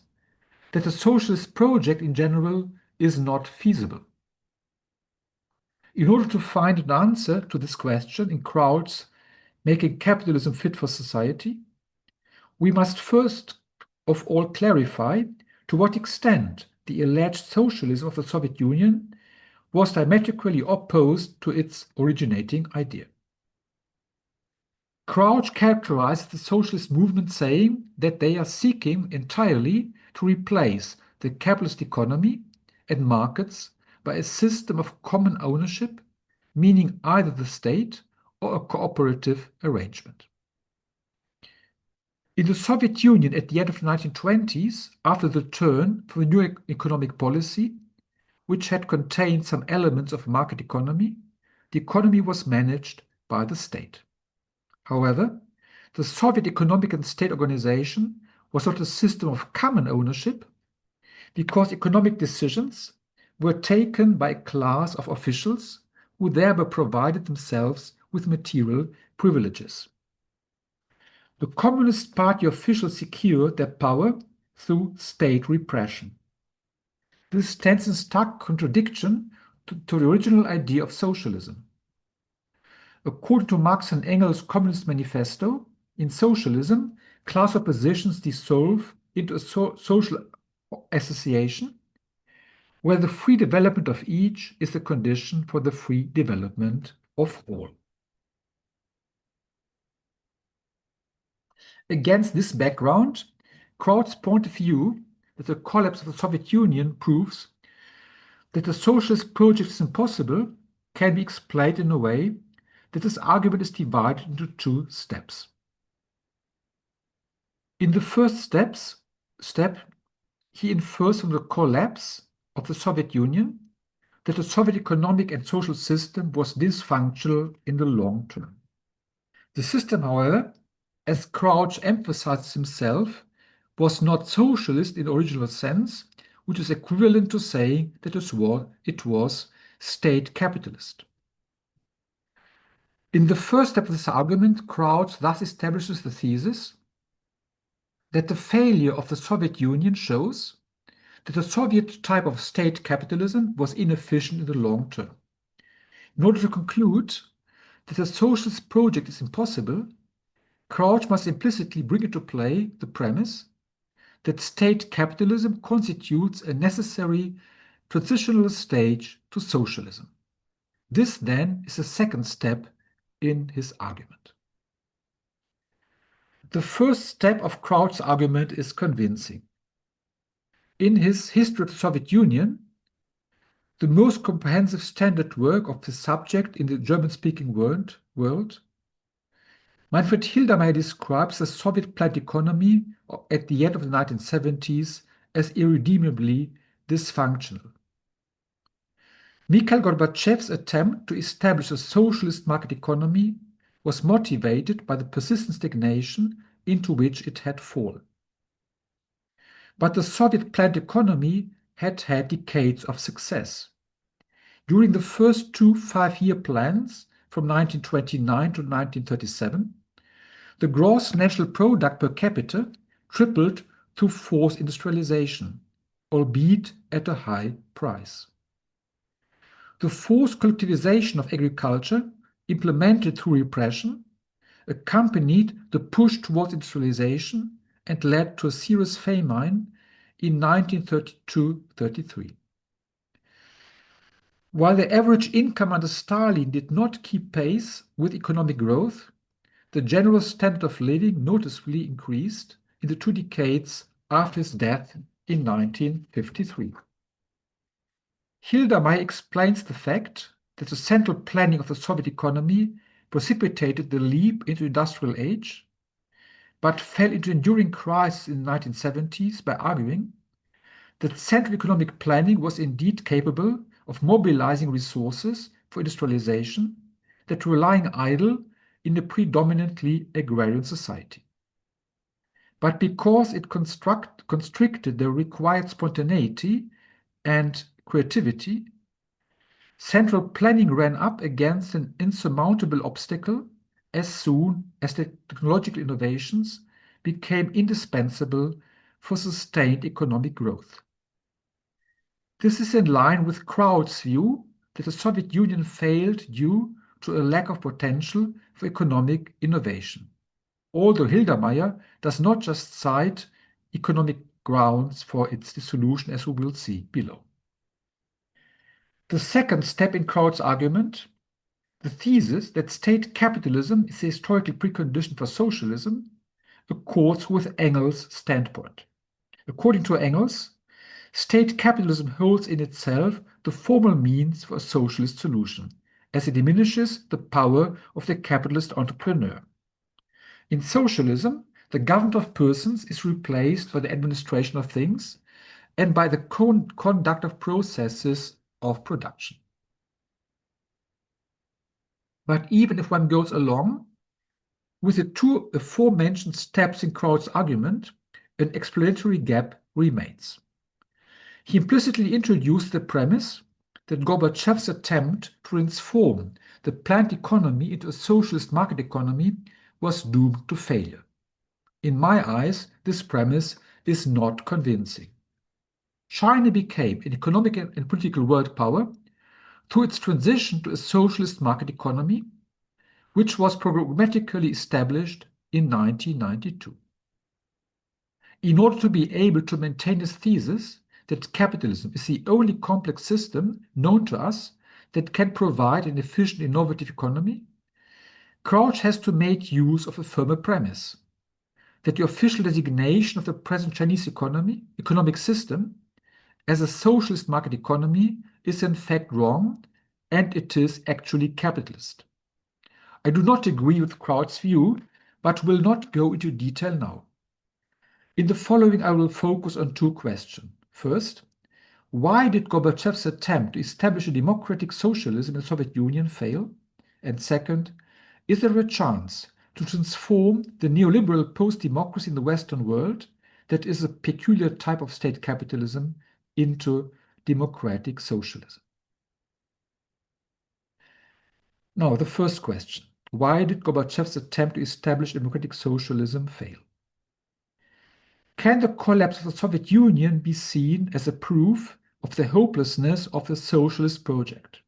that the socialist project in general is not feasible? In order to find an answer to this question in Crouch's Making Capitalism Fit for Society, we must first of all clarify to what extent the alleged socialism of the Soviet Union was diametrically opposed to its originating idea. Crouch characterizes the socialist movement saying that they are seeking entirely to replace the capitalist economy and markets by a system of common ownership, meaning either the state or a cooperative arrangement. In the Soviet Union at the end of the 1920s, after the turn for the new economic policy, which had contained some elements of market economy, the economy was managed by the state. However, the Soviet economic and state organization was not a system of common ownership, because economic decisions were taken by a class of officials who thereby provided themselves with material privileges. The Communist Party officials secured their power through state repression. This stands in stark contradiction to the original idea of socialism. According to Marx and Engels' Communist Manifesto, in socialism, class oppositions dissolve into a social association, where the free development of each is the condition for the free development of all. Against this background, Kraut's point of view that the collapse of the Soviet Union proves that the socialist project is impossible can be explained in a way that this argument is divided into two steps. In the first step, he infers from the collapse of the Soviet Union that the Soviet economic and social system was dysfunctional in the long term. The system, however, as Crouch emphasizes himself, was not socialist in the original sense, which is equivalent to saying that it was state capitalist. In the first step of this argument, Crouch thus establishes the thesis that the failure of the Soviet Union shows that the Soviet type of state capitalism was inefficient in the long term. In order to conclude that the socialist project is impossible, Crouch must implicitly bring into play the premise that state capitalism constitutes a necessary transitional stage to socialism. This, then, is the second step in his argument. The first step of Crouch's argument is convincing. In his History of the Soviet Union, the most comprehensive standard work of the subject in the German-speaking world, Manfred Hildermeyer describes the Soviet planned economy at the end of the 1970s as irredeemably dysfunctional. Mikhail Gorbachev's attempt to establish a socialist market economy was motivated by the persistent stagnation into which it had fallen. But the Soviet planned economy had had decades of success. During the first two five-year plans from 1929 to 1937, the gross national product per capita tripled through forced industrialization, albeit at a high price. The forced collectivization of agriculture, implemented through repression, accompanied the push towards industrialization and led to a serious famine in 1932-33. While the average income under Stalin did not keep pace with economic growth, the general standard of living noticeably increased in the 2 decades after his death in 1953. Hildermeyer explains the fact that the central planning of the Soviet economy precipitated the leap into the industrial age, but fell into enduring crisis in the 1970s by arguing that central economic planning was indeed capable of mobilizing resources for industrialization that were lying idle in a predominantly agrarian society. But because it constricted the required spontaneity and creativity, central planning ran up against an insurmountable obstacle as soon as the technological innovations became indispensable for sustained economic growth. This is in line with Kraut's view that the Soviet Union failed due to a lack of potential for economic innovation, although Hildermeyer does not just cite economic grounds for its dissolution, as we will see below. The second step in Kraut's argument, the thesis that state capitalism is the historical precondition for socialism, accords with Engels' standpoint. According to Engels, State capitalism holds in itself the formal means for a socialist solution, as it diminishes the power of the capitalist entrepreneur. In socialism, the government of persons is replaced by the administration of things and by the conduct of processes of production. But even if one goes along with the two aforementioned steps in Kraut's argument, an explanatory gap remains. He implicitly introduced the premise that Gorbachev's attempt to transform the planned economy into a socialist market economy was doomed to failure. In my eyes, this premise is not convincing. China became an economic and political world power through its transition to a socialist market economy, which was programmatically established in 1992. In order to be able to maintain his thesis that capitalism is the only complex system known to us that can provide an efficient, innovative economy, Crouch has to make use of a firmer premise that the official designation of the present Chinese economic system, as a socialist market economy is in fact wrong, and it is actually capitalist. I do not agree with Kraut's view, but will not go into detail now. In the following, I will focus on two questions. First, why did Gorbachev's attempt to establish a democratic socialism in the Soviet Union fail? And second, is there a chance to transform the neoliberal post-democracy in the Western world, that is a peculiar type of state capitalism, into democratic socialism? Now, the first question. Why did Gorbachev's attempt to establish democratic socialism fail? Can the collapse of the Soviet Union be seen as a proof of the hopelessness of the socialist project?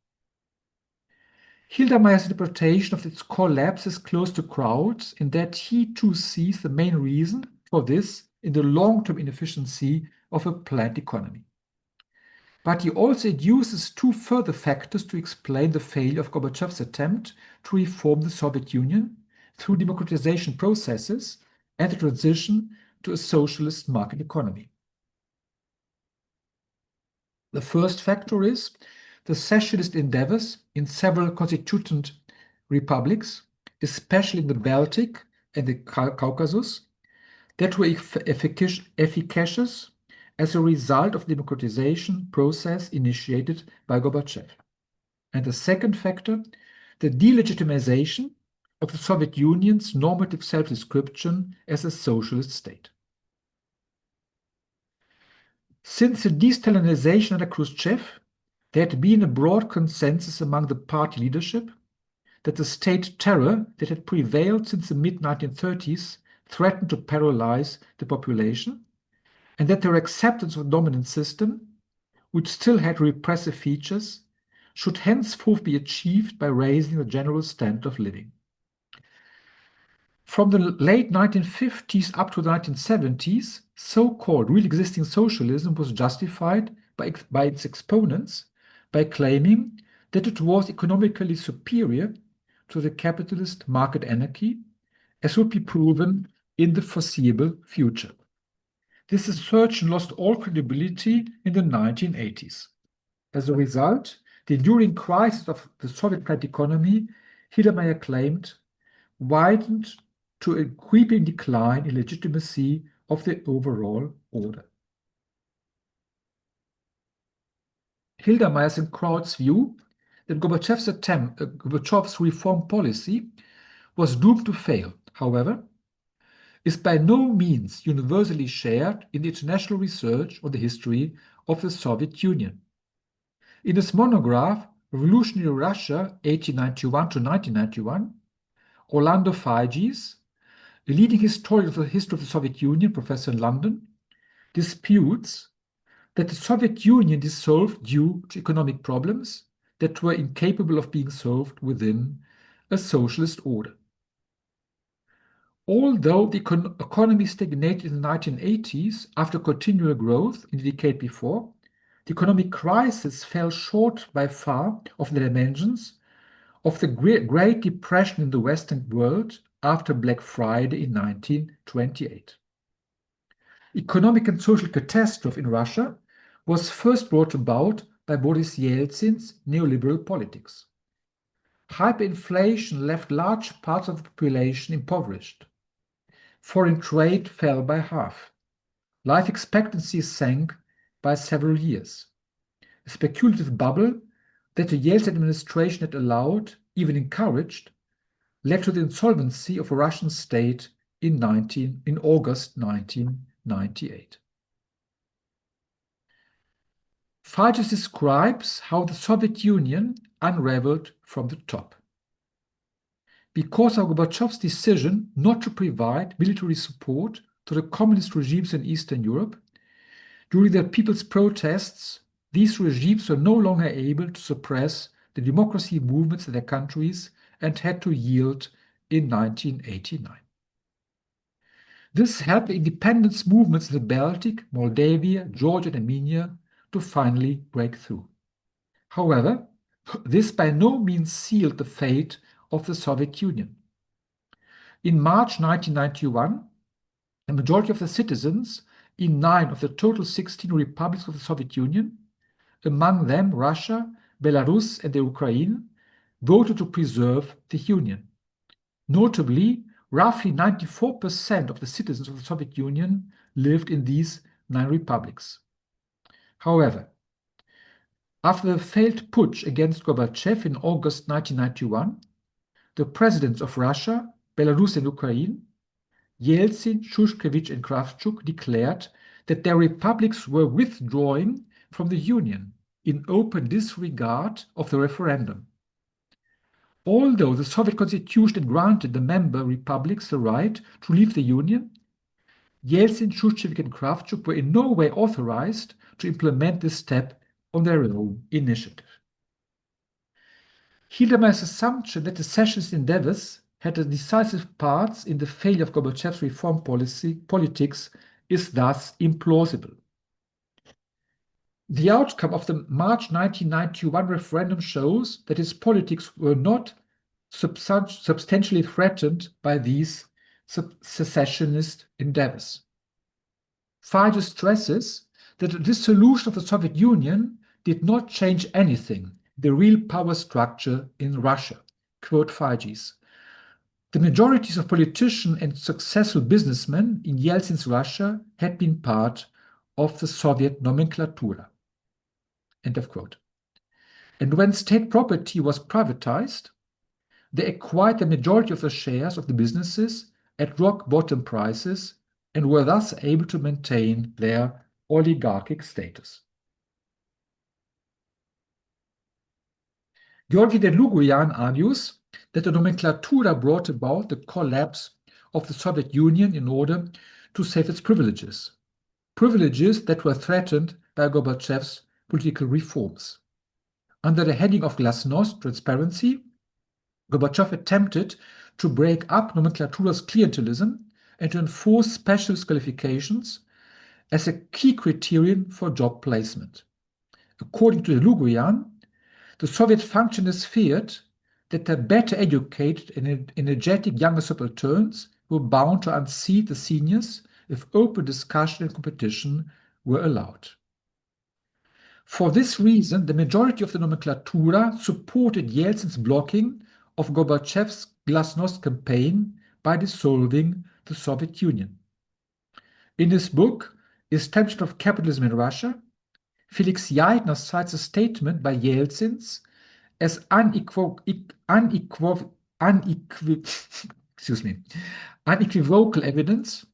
Hildermeyer's interpretation of its collapse is close to Kraut's in that he too sees the main reason for this in the long-term inefficiency of a planned economy. But he also adduces two further factors to explain the failure of Gorbachev's attempt to reform the Soviet Union through democratization processes and the transition to a socialist market economy. The first factor is the secessionist endeavors in several constituent republics, especially in the Baltic and the Caucasus, that were efficacious as a result of the democratization process initiated by Gorbachev. And the second factor, the delegitimization of the Soviet Union's normative self-description as a socialist state. Since the de-Stalinization under Khrushchev, there had been a broad consensus among the party leadership that the state terror that had prevailed since the mid-1930s threatened to paralyze the population, and that their acceptance of the dominant system, which still had repressive features, should henceforth be achieved by raising the general standard of living. From the late 1950s up to the 1970s, so-called real existing socialism was justified by its exponents by claiming that it was economically superior to the capitalist market anarchy, as would be proven in the foreseeable future. This assertion lost all credibility in the 1980s. As a result, the enduring crisis of the Soviet planned economy, Hildermeyer claimed, widened to a creeping decline in legitimacy of the overall order. Hildermeyer's and Kraut's view that Gorbachev's reform policy was doomed to fail, however, is by no means universally shared in the international research on the history of the Soviet Union. In his monograph, Revolutionary Russia, 1891 to 1991, Orlando Figes, a leading historian of the history of the Soviet Union, professor in London, disputes that the Soviet Union dissolved due to economic problems that were incapable of being solved within a socialist order. Although the economy stagnated in the 1980s after continual growth in the decade before, the economic crisis fell short by far of the dimensions of the Great Depression in the Western world after Black Friday in 1928. Economic and social catastrophe in Russia was first brought about by Boris Yeltsin's neoliberal politics. Hyperinflation left large parts of the population impoverished. Foreign trade fell by half. Life expectancy sank by several years. A speculative bubble that the Yeltsin administration had allowed, even encouraged, led to the insolvency of a Russian state in August 1998. Fajus describes how the Soviet Union unraveled from the top. Because of Gorbachev's decision not to provide military support to the communist regimes in Eastern Europe, during their people's protests, these regimes were no longer able to suppress the democracy movements in their countries and had to yield in 1989. This helped the independence movements in the Baltic, Moldavia, Georgia, and Armenia to finally break through. However, this by no means sealed the fate of the Soviet Union. In March 1991, the majority of the citizens in 9 of the total 16 republics of the Soviet Union, among them Russia, Belarus, and the Ukraine, voted to preserve the Union. Notably, roughly 94% of the citizens of the Soviet Union lived in these 9 republics. However, after the failed putsch against Gorbachev in August 1991, the presidents of Russia, Belarus, and Ukraine, Yeltsin, Shushkevich, and Kravchuk, declared that their republics were withdrawing from the Union in open disregard of the referendum. Although the Soviet constitution granted the member republics the right to leave the Union, Yeltsin, Shushkevich, and Kravchuk were in no way authorized to implement this step on their own initiative. Hildermeyer's assumption that the secessionist endeavors had a decisive part in the failure of Gorbachev's reform politics is thus implausible. The outcome of the March 1991 referendum shows that his politics were not substantially threatened by these secessionist endeavors. Fajus stresses that the dissolution of the Soviet Union did not change anything, the real power structure in Russia. Quote Fajus. The majorities of politicians and successful businessmen in Yeltsin's Russia had been part of the Soviet nomenklatura. End of quote. And when state property was privatized, they acquired the majority of the shares of the businesses at rock-bottom prices and were thus able to maintain their oligarchic status. Georgi Lugoyan argues that the nomenklatura brought about the collapse of the Soviet Union in order to save its privileges that were threatened by Gorbachev's political reforms. Under the heading of glasnost, transparency, Gorbachev attempted to break up nomenklatura's clientelism and to enforce specialist qualifications as a key criterion for job placement. According to Lugoyan, the Soviet functionaries feared that the better educated and energetic younger subalterns were bound to unseat the seniors if open discussion and competition were allowed. For this reason, the majority of the nomenklatura supported Yeltsin's blocking of Gorbachev's glasnost campaign by dissolving the Soviet Union. In his book, Establishment of Capitalism in Russia, Felix Jaidner cites a statement by Yeltsin as unequivocal evidence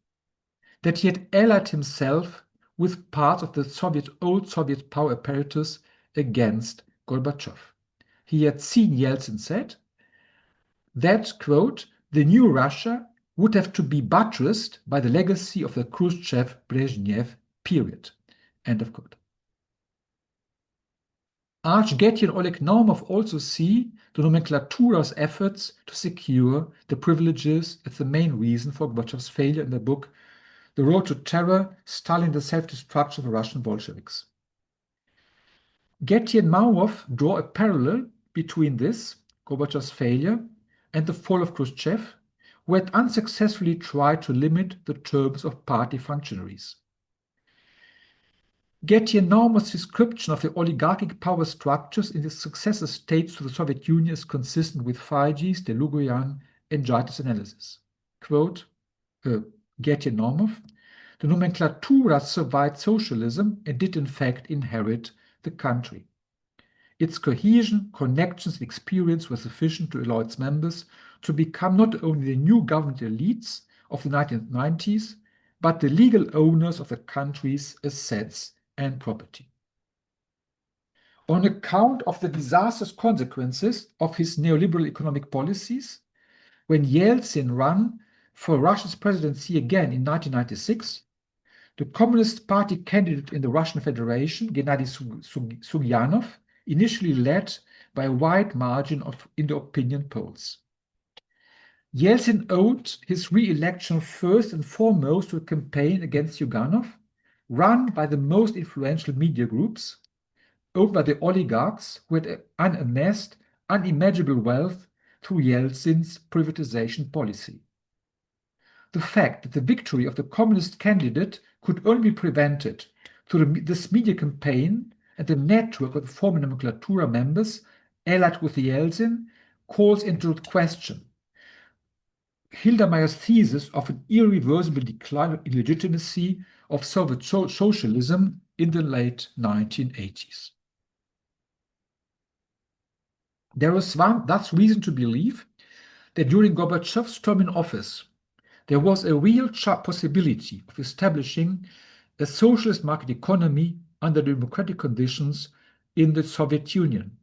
that he had allied himself with parts of the old Soviet power apparatus against Gorbachev. He had seen, Yeltsin said, that, quote, the new Russia would have to be buttressed by the legacy of the Khrushchev-Brezhnev period, end of quote. Arch-Getty and Oleg Naumov also see the nomenklatura's efforts to secure the privileges as the main reason for Gorbachev's failure in their book, The Road to Terror, Stalin, the Self-Destruction of the Russian Bolsheviks. Getty and Naumov draw a parallel between this, Gorbachev's failure, and the fall of Khrushchev, who had unsuccessfully tried to limit the terms of party functionaries. Getty-Nauman's description of the oligarchic power structures in the successor states to the Soviet Union is consistent with Feige's, Deluguyan, and Jaitis analysis. Quote, Getty-Naumann, the nomenclatura survived socialism and did in fact inherit the country. Its cohesion, connections, and experience were sufficient to allow its members to become not only the new government elites of the 1990s, but the legal owners of the country's assets and property. On account of the disastrous consequences of his neoliberal economic policies, when Yeltsin ran for Russia's presidency again in 1996, the Communist Party candidate in the Russian Federation, Gennady Suyanov, initially led by a wide margin in the opinion polls. Yeltsin owed his re-election first and foremost to a campaign against Suyanov, run by the most influential media groups, owned by the oligarchs who had amassed unimaginable wealth through Yeltsin's privatization policy. The fact that the victory of the communist candidate could only be prevented through this media campaign and the network of the former nomenclatura members allied with Yeltsin calls into question Hildermeyer's thesis of an irreversible decline in legitimacy of Soviet socialism in the late 1980s. There is thus reason to believe that during Gorbachev's term in office, there was a real possibility of establishing a socialist market economy under democratic conditions in the Soviet Union.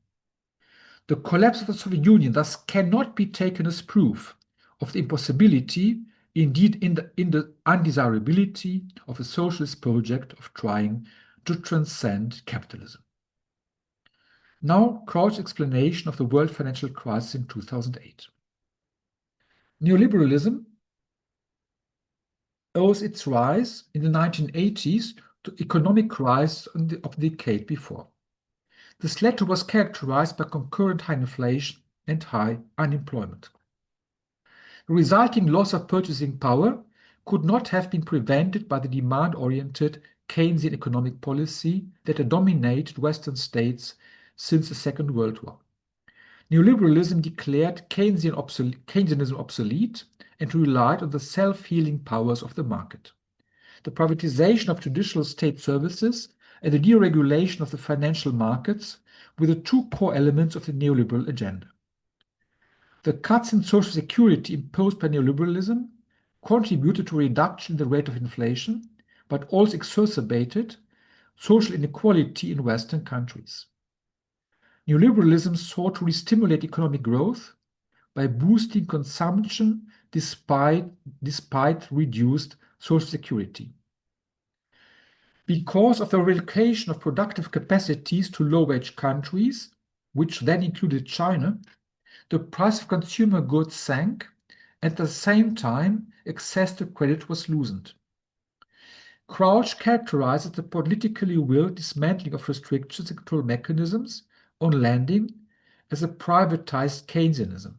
The collapse of the Soviet Union thus cannot be taken as proof of the impossibility, indeed in the undesirability of a socialist project of trying to transcend capitalism. Now, Crouch's explanation of the world financial crisis in 2008. Neoliberalism owes its rise in the 1980s to economic crisis of the decade before. This latter was characterized by concurrent high inflation and high unemployment. The resulting loss of purchasing power could not have been prevented by the demand-oriented Keynesian economic policy that had dominated Western states since the Second World War. Neoliberalism declared Keynesianism obsolete and relied on the self-healing powers of the market. The privatization of traditional state services and the deregulation of the financial markets were the two core elements of the neoliberal agenda. The cuts in social security imposed by neoliberalism contributed to a reduction in the rate of inflation, but also exacerbated social inequality in Western countries. Neoliberalism sought to re-stimulate economic growth by boosting consumption despite reduced social security. Because of the relocation of productive capacities to low-wage countries, which then included China, the price of consumer goods sank, and at the same time, access to credit was loosened. Crouch characterizes the politically willed dismantling of restrictions and control mechanisms on lending as a privatized Keynesianism.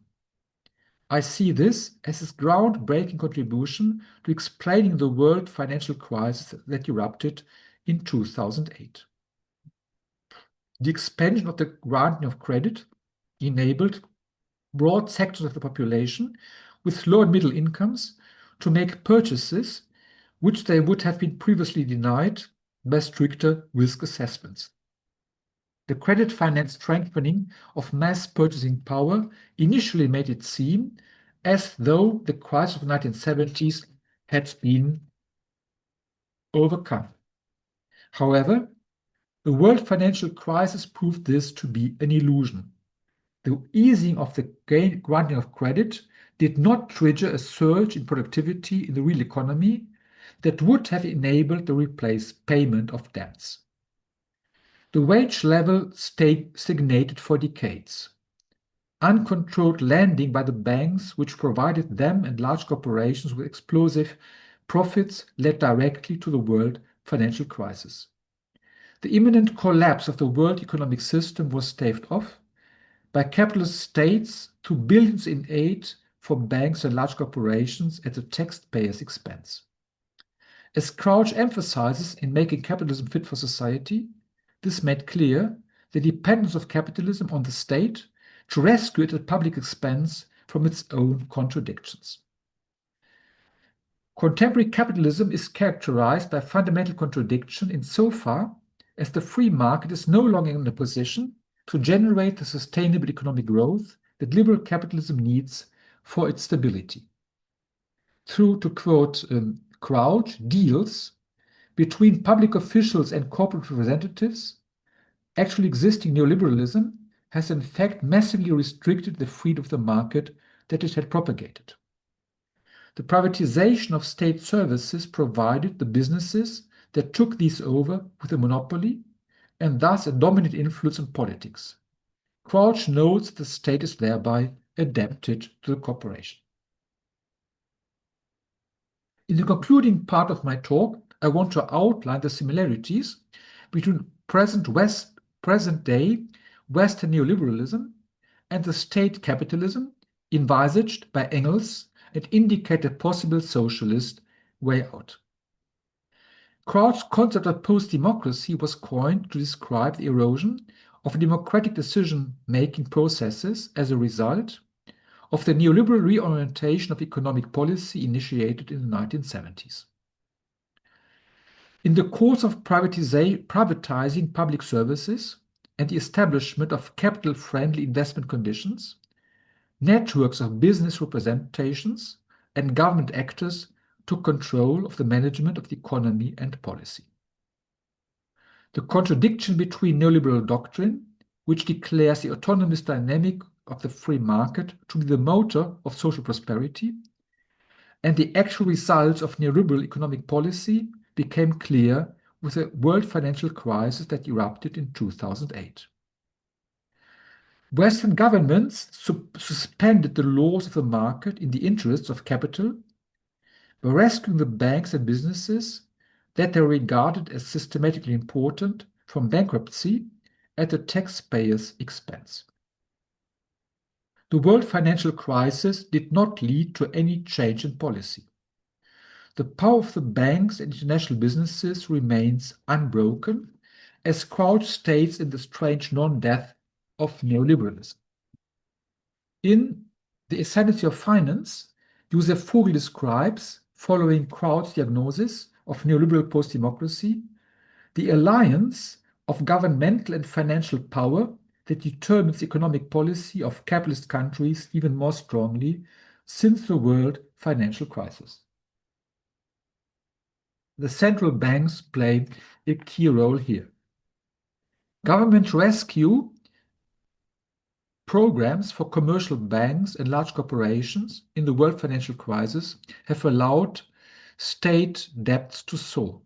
I see this as his groundbreaking contribution to explaining the world financial crisis that erupted in 2008. The expansion of the granting of credit enabled broad sectors of the population with low and middle incomes to make purchases which they would have been previously denied by stricter risk assessments. The credit finance strengthening of mass purchasing power initially made it seem as though the crisis of the 1970s had been overcome. However, the world financial crisis proved this to be an illusion. The easing of the granting of credit did not trigger a surge in productivity in the real economy that would have enabled the replaced payment of debts. The wage level stagnated for decades. Uncontrolled lending by the banks, which provided them and large corporations with explosive profits, led directly to the world financial crisis. The imminent collapse of the world economic system was staved off by capitalist states through billions in aid for banks and large corporations at the taxpayers' expense. As Crouch emphasizes in making capitalism fit for society, this made clear the dependence of capitalism on the state to rescue it at public expense from its own contradictions. Contemporary capitalism is characterized by fundamental contradiction insofar as the free market is no longer in a position to generate the sustainable economic growth that liberal capitalism needs for its stability. Through, to quote Crouch, deals between public officials and corporate representatives, actually existing neoliberalism has in fact massively restricted the freedom of the market that it had propagated. The privatization of state services provided the businesses that took these over with a monopoly and thus a dominant influence on politics. Crouch notes the state is thereby adapted to the corporation. In the concluding part of my talk, I want to outline the similarities between present-day Western neoliberalism and the state capitalism envisaged by Engels and indicate a possible socialist way out. Crouch's concept of post-democracy was coined to describe the erosion of democratic decision-making processes as a result of the neoliberal reorientation of economic policy initiated in the 1970s. In the course of privatizing public services and the establishment of capital-friendly investment conditions, networks of business representations and government actors took control of the management of the economy and policy. The contradiction between neoliberal doctrine, which declares the autonomous dynamic of the free market to be the motor of social prosperity, and the actual results of neoliberal economic policy became clear with the world financial crisis that erupted in 2008. Western governments suspended the laws of the market in the interests of capital by rescuing the banks and businesses that they regarded as systematically important from bankruptcy at the taxpayer's expense. The world financial crisis did not lead to any change in policy. The power of the banks and international businesses remains unbroken, as Crouch states in The Strange Non-Death of Neoliberalism. In The Ascendancy of Finance, Joseph Vogel describes, following Crouch's diagnosis of neoliberal post-democracy, the alliance of governmental and financial power that determines economic policy of capitalist countries even more strongly since the world financial crisis. The central banks play a key role here. Government rescue programs for commercial banks and large corporations in the world financial crisis have allowed state debts to soar.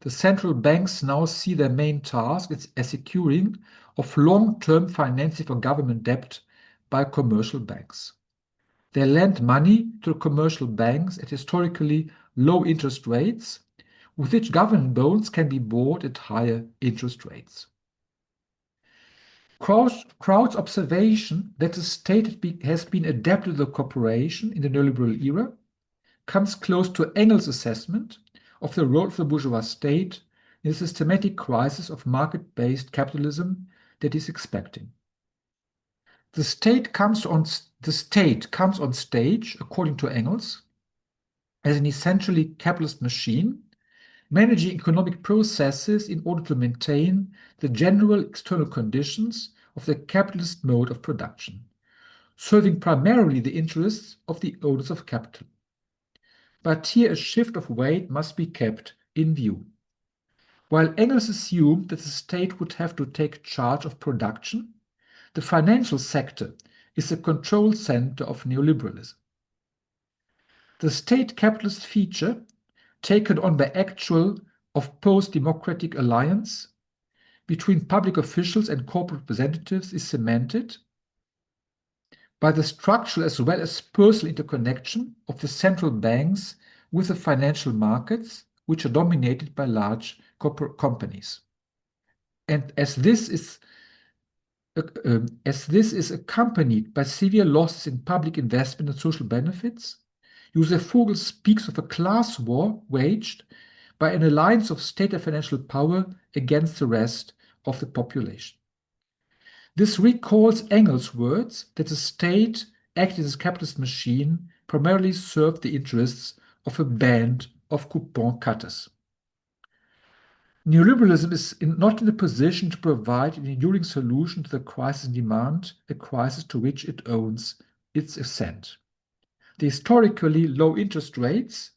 The central banks now see their main task as securing of long-term financing for government debt by commercial banks. They lend money to commercial banks at historically low interest rates, with which government bonds can be bought at higher interest rates. Crouch's observation that the state has been adapted to the corporation in the neoliberal era comes close to Engels' assessment of the role of the bourgeois state in the systematic crisis of market-based capitalism that is expecting. The state comes on stage, according to Engels, as an essentially capitalist machine, managing economic processes in order to maintain the general external conditions of the capitalist mode of production, serving primarily the interests of the owners of capital. But here a shift of weight must be kept in view. While Engels assumed that the state would have to take charge of production, the financial sector is the control center of neoliberalism. The state capitalist feature, taken on by actual of post-democratic alliance between public officials and corporate representatives, is cemented by the structural as well as personal interconnection of the central banks with the financial markets, which are dominated by large corporate companies. And as this is accompanied by severe losses in public investment and social benefits, Josef Vogel speaks of a class war waged by an alliance of state and financial power against the rest of the population. This recalls Engels' words that the state, acting as a capitalist machine, primarily served the interests of a band of coupon cutters. Neoliberalism is not in a position to provide an enduring solution to the crisis in demand, a crisis to which it owes its assent. The historically low interest rates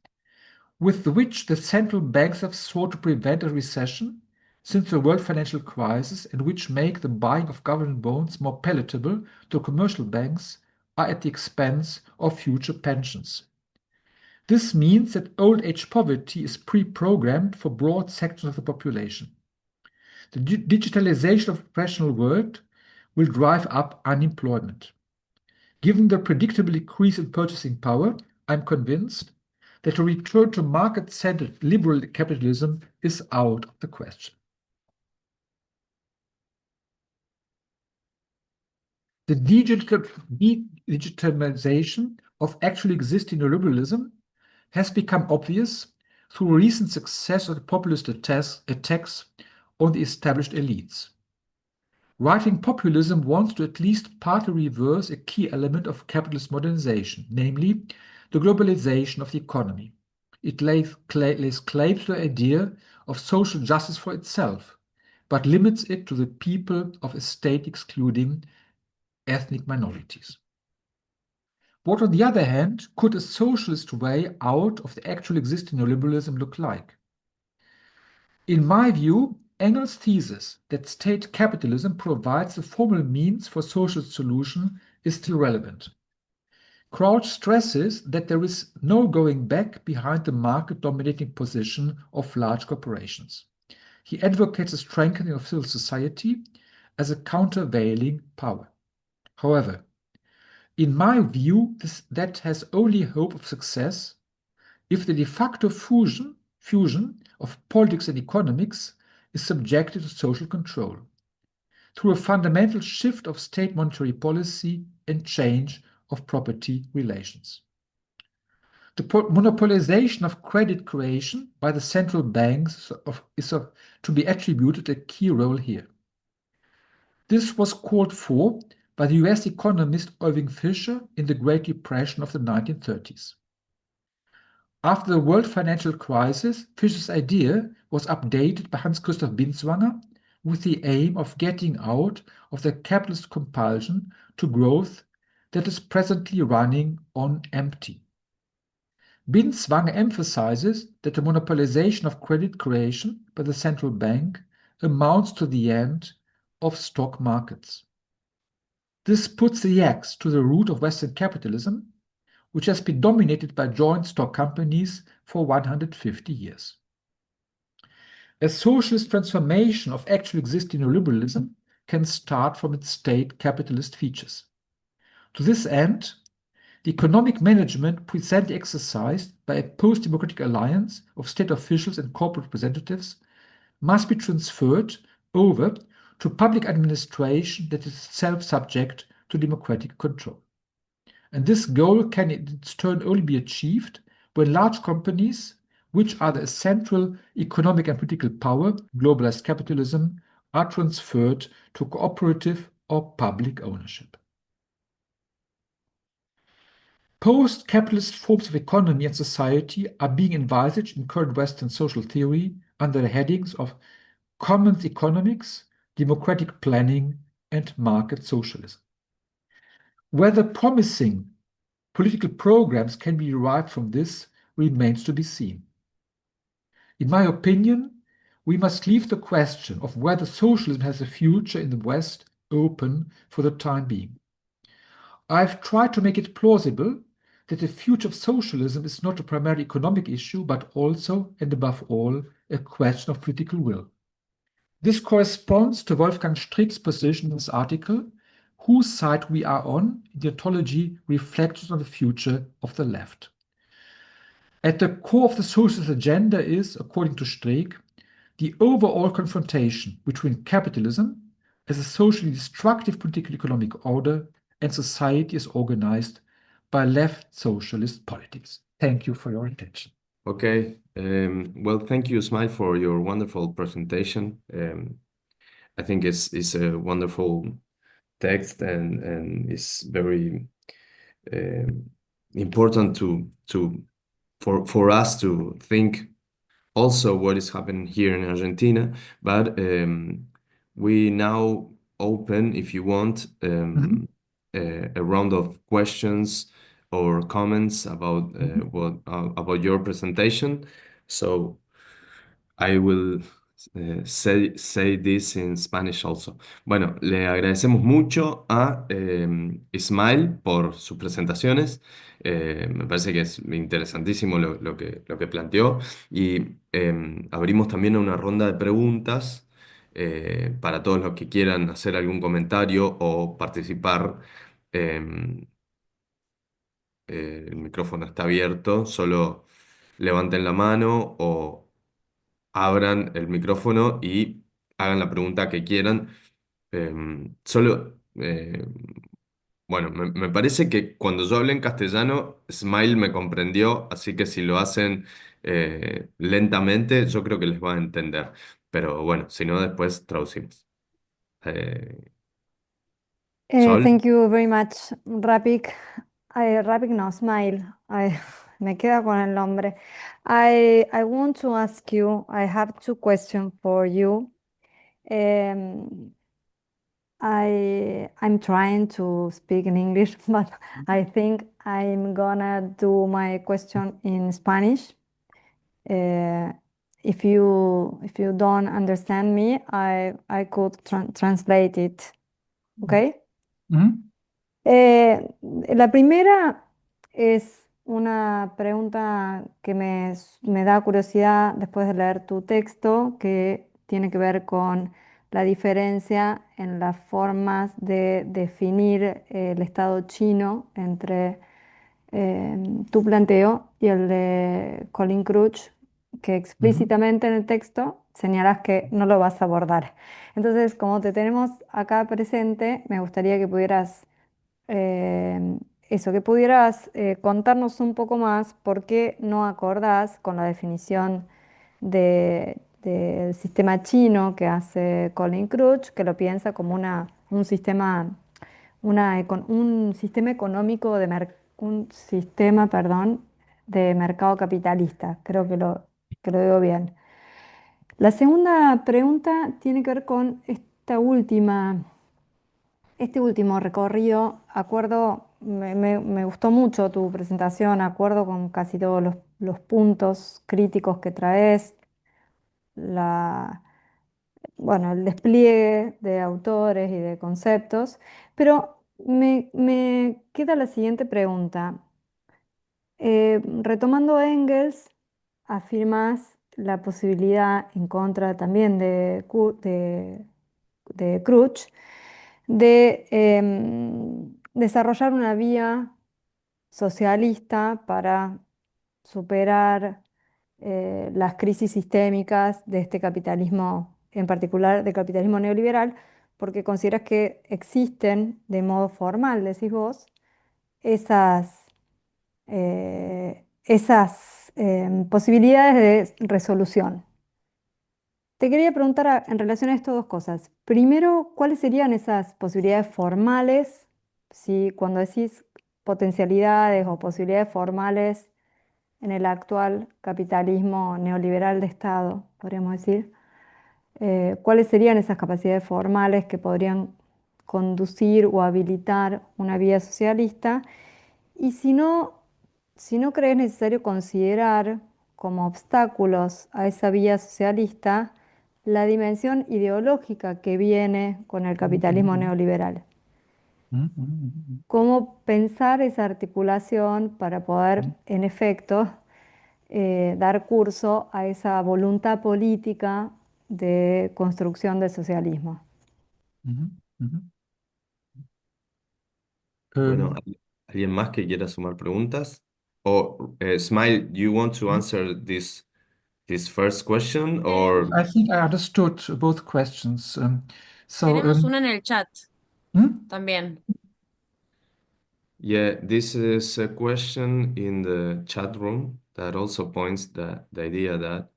with which the central banks have sought to prevent a recession since the world financial crisis and which make the buying of government bonds more palatable to commercial banks are at the expense of future pensions. This means that old age poverty is pre-programmed for broad sections of the population. The digitalization of the professional world will drive up unemployment. Given the predictable increase in purchasing power, I'm convinced that a return to market-centered liberal capitalism is out of the question. The delegitimatization of actually existing neoliberalism has become obvious through recent success of the populist attacks on the established elites. Right-wing populism wants to at least partly reverse a key element of capitalist modernization, namely the globalization of the economy. It lays claim to the idea of social justice for itself, but limits it to the people of a state excluding ethnic minorities. What, on the other hand, could a socialist way out of the actual existing neoliberalism look like? In my view, Engels' thesis that state capitalism provides the formal means for social solution is still relevant. Crouch stresses that there is no going back behind the market-dominating position of large corporations. He advocates a strengthening of civil society as a countervailing power. However, in my view, that has only hope of success if the de facto fusion of politics and economics is subjected to social control through a fundamental shift of state monetary policy and change of property relations. The monopolization of credit creation by the central banks is to be attributed a key role here. This was called for by the US economist Irving Fisher in the Great Depression of the 1930s. After the world financial crisis, Fisher's idea was updated by Hans Christoph Binswanger with the aim of getting out of the capitalist compulsion to growth that is presently running on empty. Binswanger emphasizes that the monopolization of credit creation by the central bank amounts to the end of stock markets. This puts the axe to the root of Western capitalism, which has been dominated by joint stock companies for 150 years. A socialist transformation of actually existing neoliberalism can start from its state capitalist features. To this end, the economic management presently exercised by a post-democratic alliance of state officials and corporate representatives must be transferred over to public administration that is itself subject to democratic control. And this goal can in its turn only be achieved when large companies, which are the central economic and political power, globalized capitalism, are transferred to cooperative or public ownership. Post-capitalist forms of economy and society are being envisaged in current Western social theory under the headings of commons economics, democratic planning, and market socialism. Whether promising political programs can be derived from this remains to be seen. In my opinion, we must leave the question of whether socialism has a future in the West open for the time being. I've tried to make it plausible that the future of socialism is not a primarily economic issue, but also, and above all, a question of political will. This corresponds to Wolfgang Strick's position in this article, whose side we are on in the ontology reflects on the future of the left. At the core of the socialist agenda is, according to Strick, the overall confrontation between capitalism as a socially destructive political economic order and society as organized by left socialist politics. Thank you for your attention. Okay. Well, thank you, Smail, for your wonderful presentation. I think it's a wonderful text and it's very important for us to think also what is happening here in Argentina. But we now open, if you want, Mhm. a round of questions or comments about Mhm. what about your presentation. So I will say this in Spanish also. Bueno, le agradecemos mucho a Ismael por sus presentaciones. Me parece que es interesantísimo lo que planteó. Y abrimos también una ronda de preguntas para todos los que quieran hacer algún comentario o participar. Em, el micrófono está abierto, solo levanten la mano o abran el micrófono y hagan la pregunta que quieran. Solo, bueno, me parece que cuando yo hablé en castellano, Smile me comprendió, así que si lo hacen lentamente, yo creo que les va a entender. Pero bueno, si no, después traducimos. Eh, Sol. Thank you very much, Rapic. Rapic no, Smail. Me queda con el nombre. I want to ask you, I have two questions for you. Um, I'm trying to speak in English, but I think I'm gonna do my question in Spanish. Uh, if you don't understand me, I could translate it. Okay? Mhm. La primera es una pregunta que me da curiosidad después de leer tu texto, que tiene que ver con la diferencia en las formas de definir el Estado chino entre tu planteo y el de Colin Crutch, que Mhm. explícitamente en el texto señalas que no lo vas a abordar. Entonces, como te tenemos acá presente, me gustaría que pudieras eh, que pudieras contarnos un poco más por qué no acordás con la definición del sistema chino que hace Colin Crutch, que lo piensa como un sistema, un sistema económico un sistema, perdón, de mercado capitalista. Creo que lo digo bien. La segunda pregunta tiene que ver con este último recorrido. Me gustó mucho tu presentación, acuerdo con casi todos los puntos críticos que traes, la, bueno, el despliegue de autores y de conceptos, pero me queda la siguiente pregunta. Retomando a Engels, afirmas la posibilidad en contra también de Crutch de desarrollar una vía socialista para superar las crisis sistémicas de este capitalismo, en particular del capitalismo neoliberal, porque consideras que existen de modo formal, decís vos, esas, posibilidades de resolución. Te quería preguntar en relación a estas dos cosas. Primero, ¿cuáles serían esas posibilidades formales? Si cuando decís potencialidades o posibilidades formales en el actual capitalismo neoliberal de Estado, podríamos decir, ¿cuáles serían esas capacidades formales que podrían conducir o habilitar una vía socialista? Y si no crees necesario considerar como obstáculos a esa vía socialista la dimensión ideológica que viene con el capitalismo Mhm. neoliberal. Mhm. ¿Cómo pensar esa articulación para poder, Mhm. en efecto, dar curso a esa voluntad política de construcción del socialismo? Mhm. Mhm. Bueno, Ähm, ¿alguien más que quiera sumar preguntas? O Smile, do you want to mhm. answer this first question or I think I understood both questions. So, Tenemos una en el chat hmm? también. Yeah, this is a question in the chat room that also points the idea that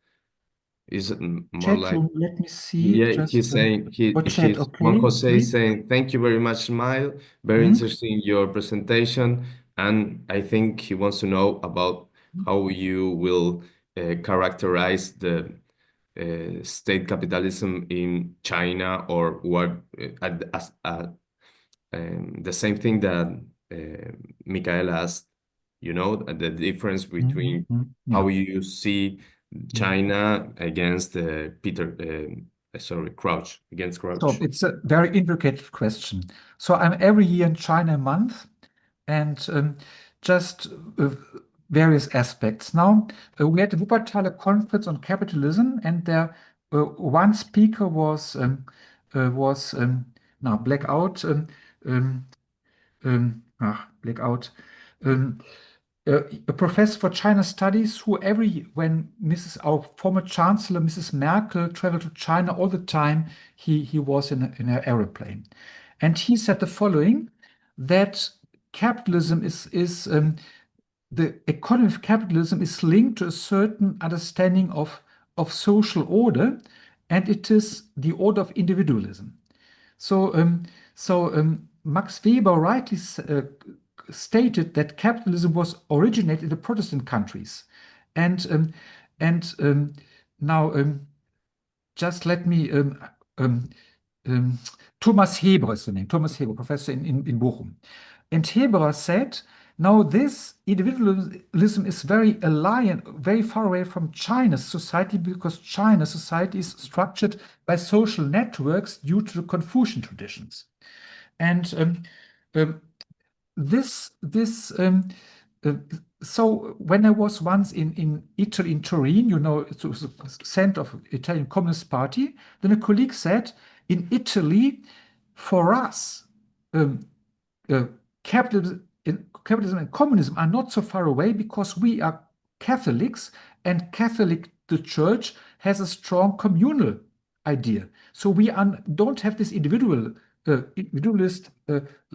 is more Chat like, room, let me see. yeah, Just he's saying chat, he's Juan okay. Jose is saying thank you very much, Smile. Very Hmm? interesting your presentation, and I think he wants to know about how you will characterize the state capitalism in China, or what as the same thing that Michael asked, the difference between Yeah. how you see Mm. China against Crouch, against So Crouch. it's a very intricate question. So I'm every year in China a month, and just various aspects. Now, we had a Wuppertaler conference on capitalism, and there one speaker was now blackout blackout um, a professor for China studies who when our former chancellor Mrs. Merkel traveled to China all the time, he was in an aeroplane, and he said the following, that capitalism is the economy of capitalism is linked to a certain understanding of social order, and it is the order of individualism. So Max Weber rightly stated that capitalism was originated in the Protestant countries, and now just let me um, Thomas Heber is the name. Thomas Heber, professor in Bochum. And Heber said, now this individualism is very alien, very far away from China's society, because China's society is structured by social networks due to the Confucian traditions. And um, this so when I was once in Italy, in Turin, it was a center of Italian Communist Party, then a colleague said, in Italy, for us, um, uh, capitalism and communism are not so far away, because we are Catholics, and the Church has a strong communal idea. So we don't have this individualist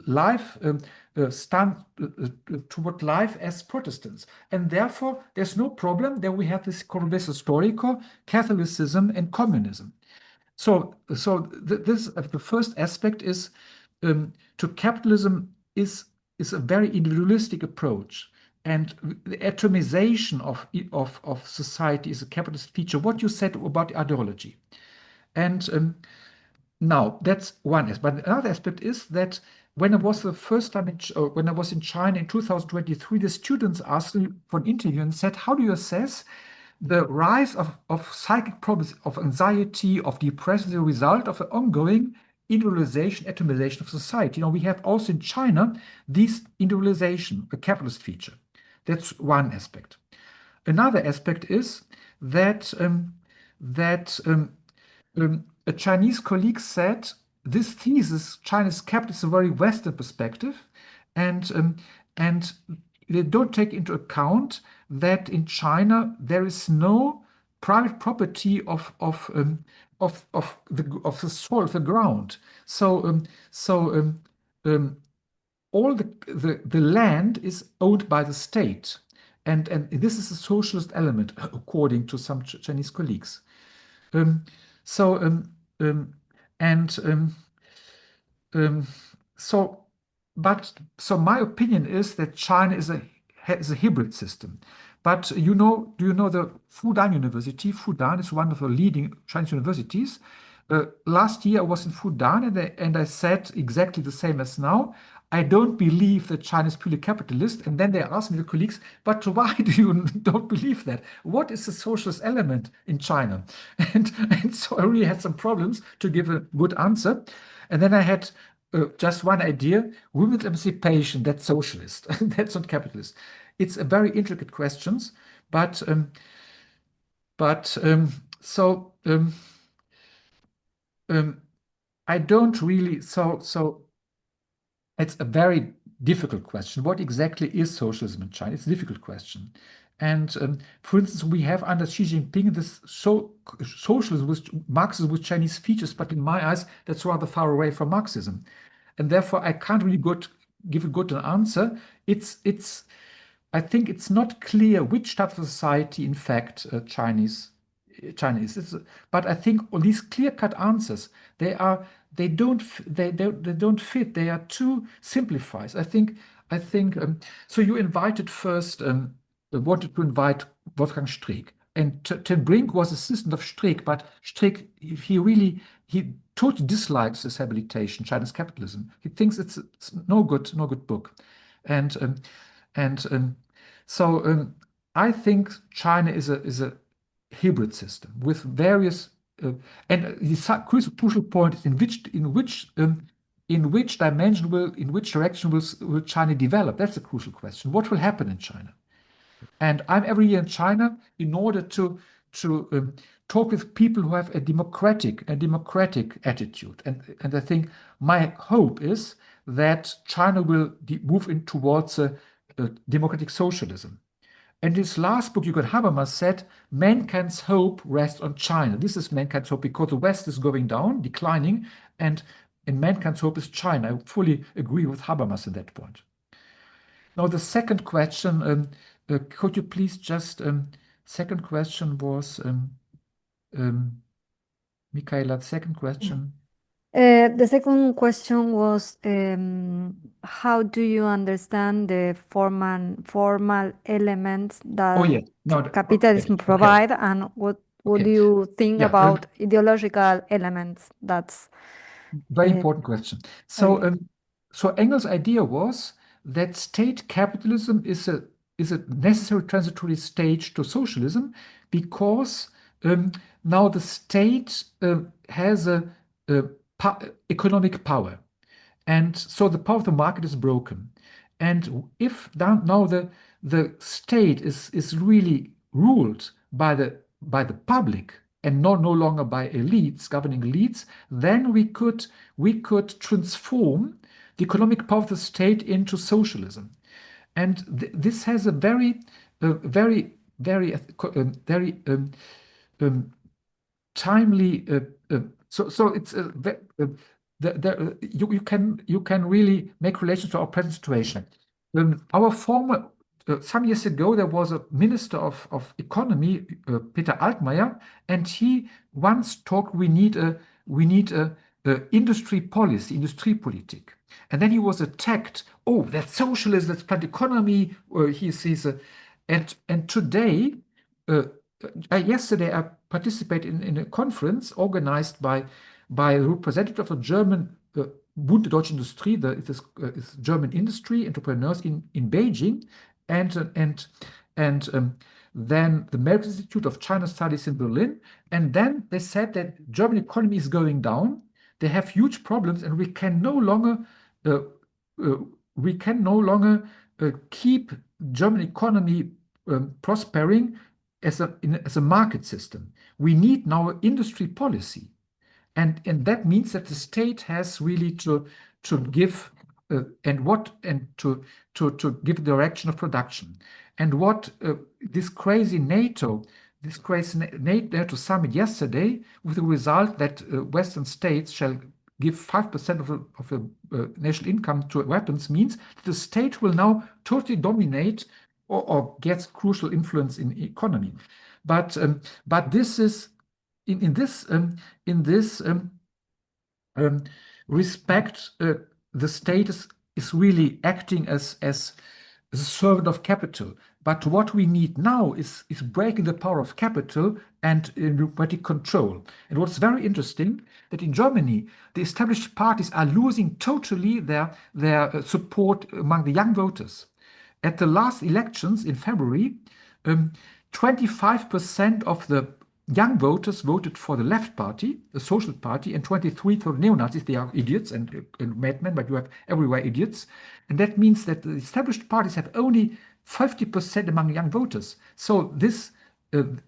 life stand toward life as Protestants, and therefore there's no problem. Then we have this correlus historico, Catholicism and communism. The first aspect is, to capitalism is a very individualistic approach, and the atomization of society is a capitalist feature. What you said about ideology, and now that's one aspect. But another aspect is that when I was the first time when I was in China in 2023, the students asked me for an interview and said, "How do you assess the rise of psychic problems, of anxiety, of depression, as a result of the ongoing individualization, atomization of society?" We have also in China this individualization, a capitalist feature. That's one aspect. Another aspect is that a Chinese colleague said this thesis, China's capital, is a very Western perspective, and they don't take into account that in China there is no private property of the soil, of the ground. So all the land is owned by the state, and this is a socialist element, according to some Chinese colleagues. Um, so and um, so so my opinion is that China has a hybrid system. But do you know the Fudan University? Fudan is one of the leading Chinese universities. Last year I was in Fudan, and I said exactly the same as now. I don't believe that China is purely capitalist. And then they asked me, the colleagues, but why do you don't believe that? What is the socialist element in China? And so I really had some problems to give a good answer. And then I had just one idea: women's emancipation. That's socialist. That's not capitalist. It's a very intricate questions, but but so I don't really so it's a very difficult question. What exactly is socialism in China? It's a difficult question. And for instance, we have under Xi Jinping this socialism with Marxism with Chinese features, but in my eyes, that's rather far away from Marxism. And therefore, I can't really give a good answer. I think it's not clear which type of society, in fact, China is. But I think all these clear-cut answers, they don't fit. They are too simplified. I think so. You invited first, wanted to invite Wolfgang Streeck, and Ten Brink was assistant of Streeck, but Streeck he totally dislikes this habilitation, China's capitalism. He thinks it's no good book, and so I think China is a hybrid system with various and the crucial point is in which dimension in which direction will China develop? That's a crucial question. What will happen in China? And I'm every year in China in order to talk with people who have a democratic attitude. And I think my hope is that China will move in towards a democratic socialism. And this last book, Jürgen Habermas said, mankind's hope rests on China. This is mankind's hope because the West is going down, declining, and mankind's hope is China. I fully agree with Habermas at that point. Now, the second question, could you please just, second question was, Michaela, the second question. The second question was, how do you understand the formal elements that yes. No, capitalism okay. provide, and what do you think Yeah, about ideological elements? That's very important question. So, so Engels' idea was that state capitalism is a necessary transitory stage to socialism because now the state has a economic power, and so the power of the market is broken. And if now the state is really ruled by the public and no longer by elites, governing elites, then we could transform the economic power of the state into socialism. And this has a very timely. So it's you can really make relations to our present situation. Our former some years ago there was a minister of economy, Peter Altmaier, and he once talked we need a industry policy, Industriepolitik. And then he was attacked. Oh, that's socialism, that's planned economy. He sees and today. Yesterday, I participated in a conference organized by a representative of the German Bund der Deutschen Industrie, is German industry entrepreneurs in Beijing, and then the Merit Institute of China Studies in Berlin. And then they said that German economy is going down. They have huge problems, and we can no longer keep German economy prospering as a market system. We need now an industry policy, and that means that the state has really to give to give direction of production. And what this crazy NATO summit yesterday, with the result that Western states shall give 5% of the national income to weapons, means that the state will now totally dominate or gets crucial influence in economy. But this is in this respect, the state is really acting as a servant of capital. But what we need now is breaking the power of capital and democratic control. And what's very interesting, that in Germany, the established parties are losing totally their support among the young voters. At the last elections in February, 25% of the young voters voted for the left party, the social party, and 23% for the neo-Nazis. They are idiots and madmen, but you have everywhere idiots. And that means that the established parties have only 50% among young voters. So this, the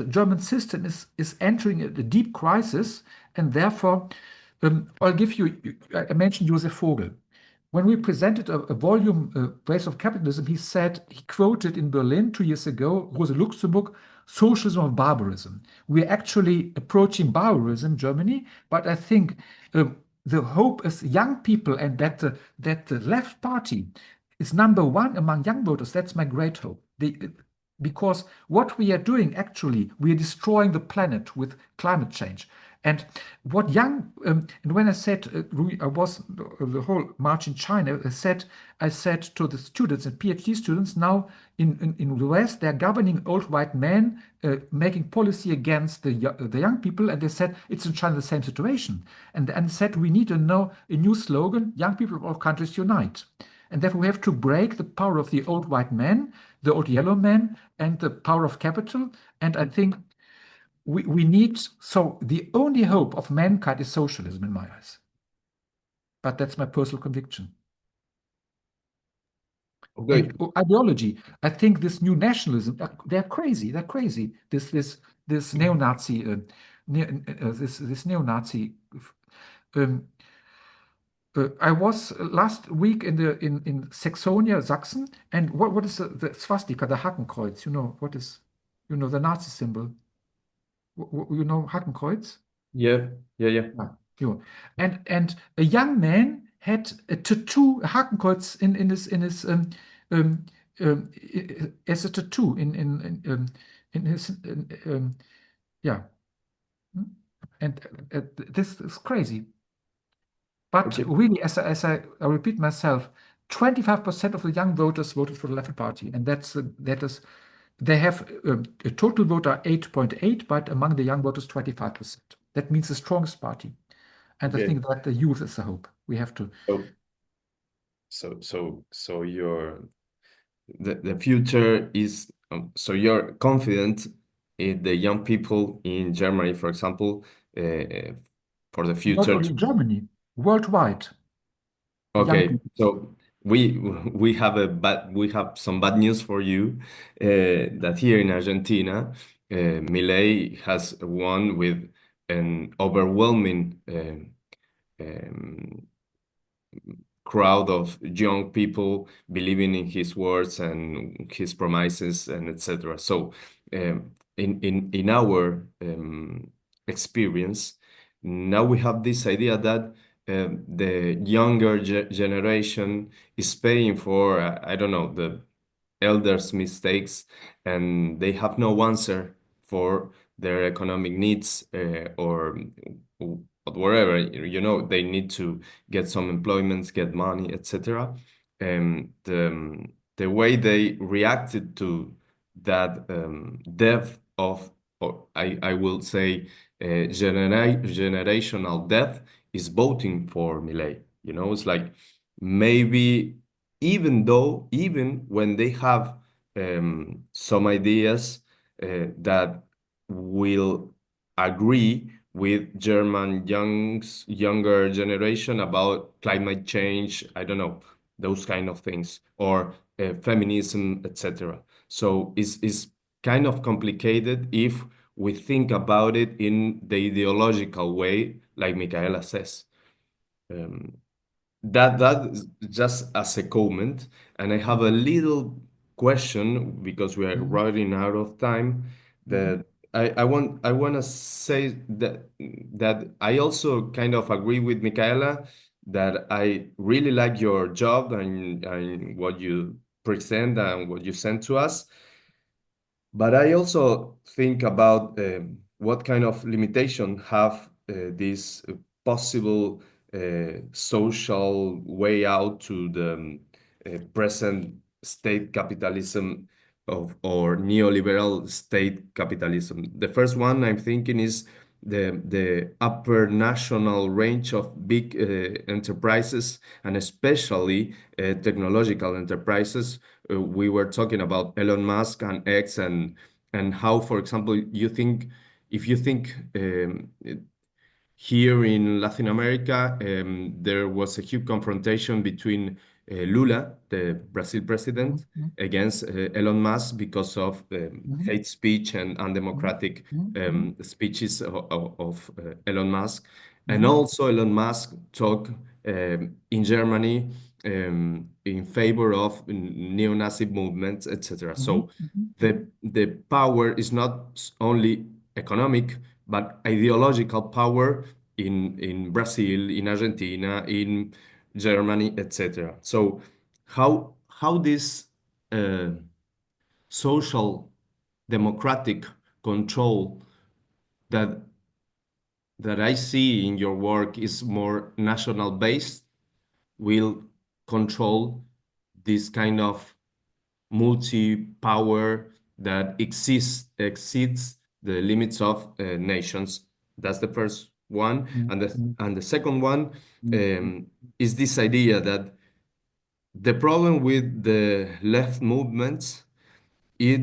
German system is entering a deep crisis, and therefore, I'll give you. I mentioned Josef Vogel. When we presented a volume, Ways of Capitalism, he quoted in Berlin 2 years ago, Rosa Luxemburg, socialism of barbarism. We're actually approaching barbarism in Germany, but I think the hope is young people, and that the left party is number one among young voters. That's my great hope. Because what we are doing, actually, we are destroying the planet with climate change. And what young, and when I said, I was the whole march in China, I said to the students and PhD students, now in the West, they're governing old white men, making policy against the young people. And they said, it's in China the same situation. And said, we need to know a new slogan, young people of all countries unite. And therefore, we have to break the power of the old white men, the old yellow men, and the power of capital. And I think we need, so the only hope of mankind is socialism in my eyes. But that's my personal conviction. Okay. And ideology, I think this new nationalism, they're crazy. They're crazy. This neo-Nazi, this neo-Nazi. I was last week in Saxonia, Sachsen, and what is the swastika, the Hakenkreuz? You know what is, the Nazi symbol. You know Hakenkreuz? Yeah. And a young man had a tattoo, a Hakenkreuz in his as a tattoo in his yeah. And this is crazy. But Okay. really, as I repeat myself, 25% of the young voters voted for the Left Party, and that is they have a total vote are 8.8, but among the young voters, 25%. That means the strongest party. And I Okay. think that the youth is the hope. We have to. So the future is so you're confident in the young people in Germany, for example, for the Not future. only in Germany, worldwide, young Okay, people. so we have some bad news for you, that here in Argentina, Milei has won with an overwhelming um, crowd of young people believing in his words and his promises and etc. So in our experience, now we have this idea that the younger generation is paying for I don't know, the elders' mistakes, and they have no answer for their economic needs, or whatever, they need to get some employments, get money, etc. And the way they reacted to that death of, or I will say, generational death is voting for Milei. It's like, maybe, even when they have some ideas that will agree with German younger generation about climate change, I don't know, those kind of things, or feminism, etc. So it's kind of complicated if we think about it in the ideological way, like Michaela says. Um, that is just as a comment, and I have a little question because we are running out of time. That I want to say that I also kind of agree with Michaela, that I really like your job and what you present and what you send to us. But I also think about what kind of limitation have this possible social way out to the present state capitalism or neoliberal state capitalism. The first one I'm thinking is the upper national range of big enterprises, and especially technological enterprises. We were talking about Elon Musk and X, and how, for example, if you think here in Latin America, there was a huge confrontation between Lula, the Brazil president, against Elon Musk because of hate speech and undemocratic speeches of Elon Musk. And also Elon Musk talked in Germany in favor of neo-Nazi movements, etc. So the power is not only economic, but ideological power in Brazil, in Argentina, in Germany, etc. So how this social democratic control that I see in your work is more national based will control this kind of multi-power that exceeds the limits of nations. That's the first one, and the second one is this idea that the problem with the left movements it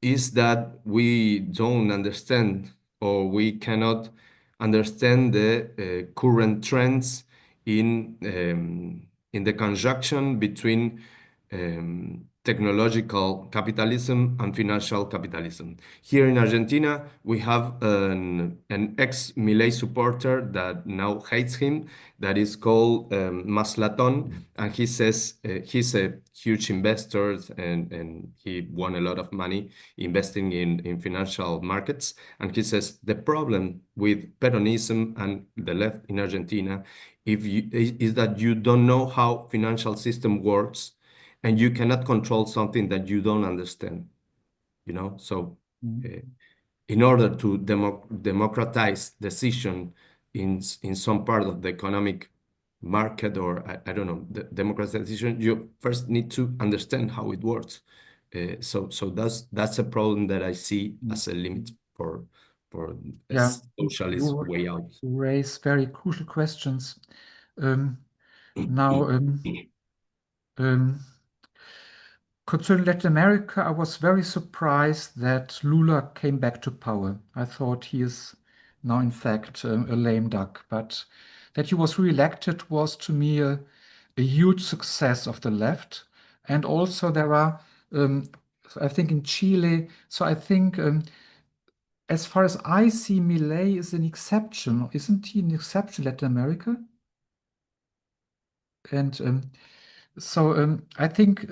is that we don't understand or we cannot understand the current trends in the conjunction between technological capitalism and financial capitalism. Here in Argentina, we have an ex-Milei supporter that now hates him, that is called Maslaton, and he says he's a huge investor and he won a lot of money investing in financial markets. And he says the problem with Peronism and the left in Argentina is that you don't know how financial system works and you cannot control something that you don't understand, you know? So in order to democratize decision in some part of the economic market, or I don't know, the democratization, you first need to understand how it works. So that's a problem that I see as a limit for a Yeah, socialist you way out. raise very crucial questions. Now, concerning Latin America, I was very surprised that Lula came back to power. I thought he is now, in fact, a lame duck, but that he was re-elected was to me a huge success of the left. And also there are, I think in Chile, so I think as far as I see, Milei is an exception. Isn't he an exception in Latin America? And I think,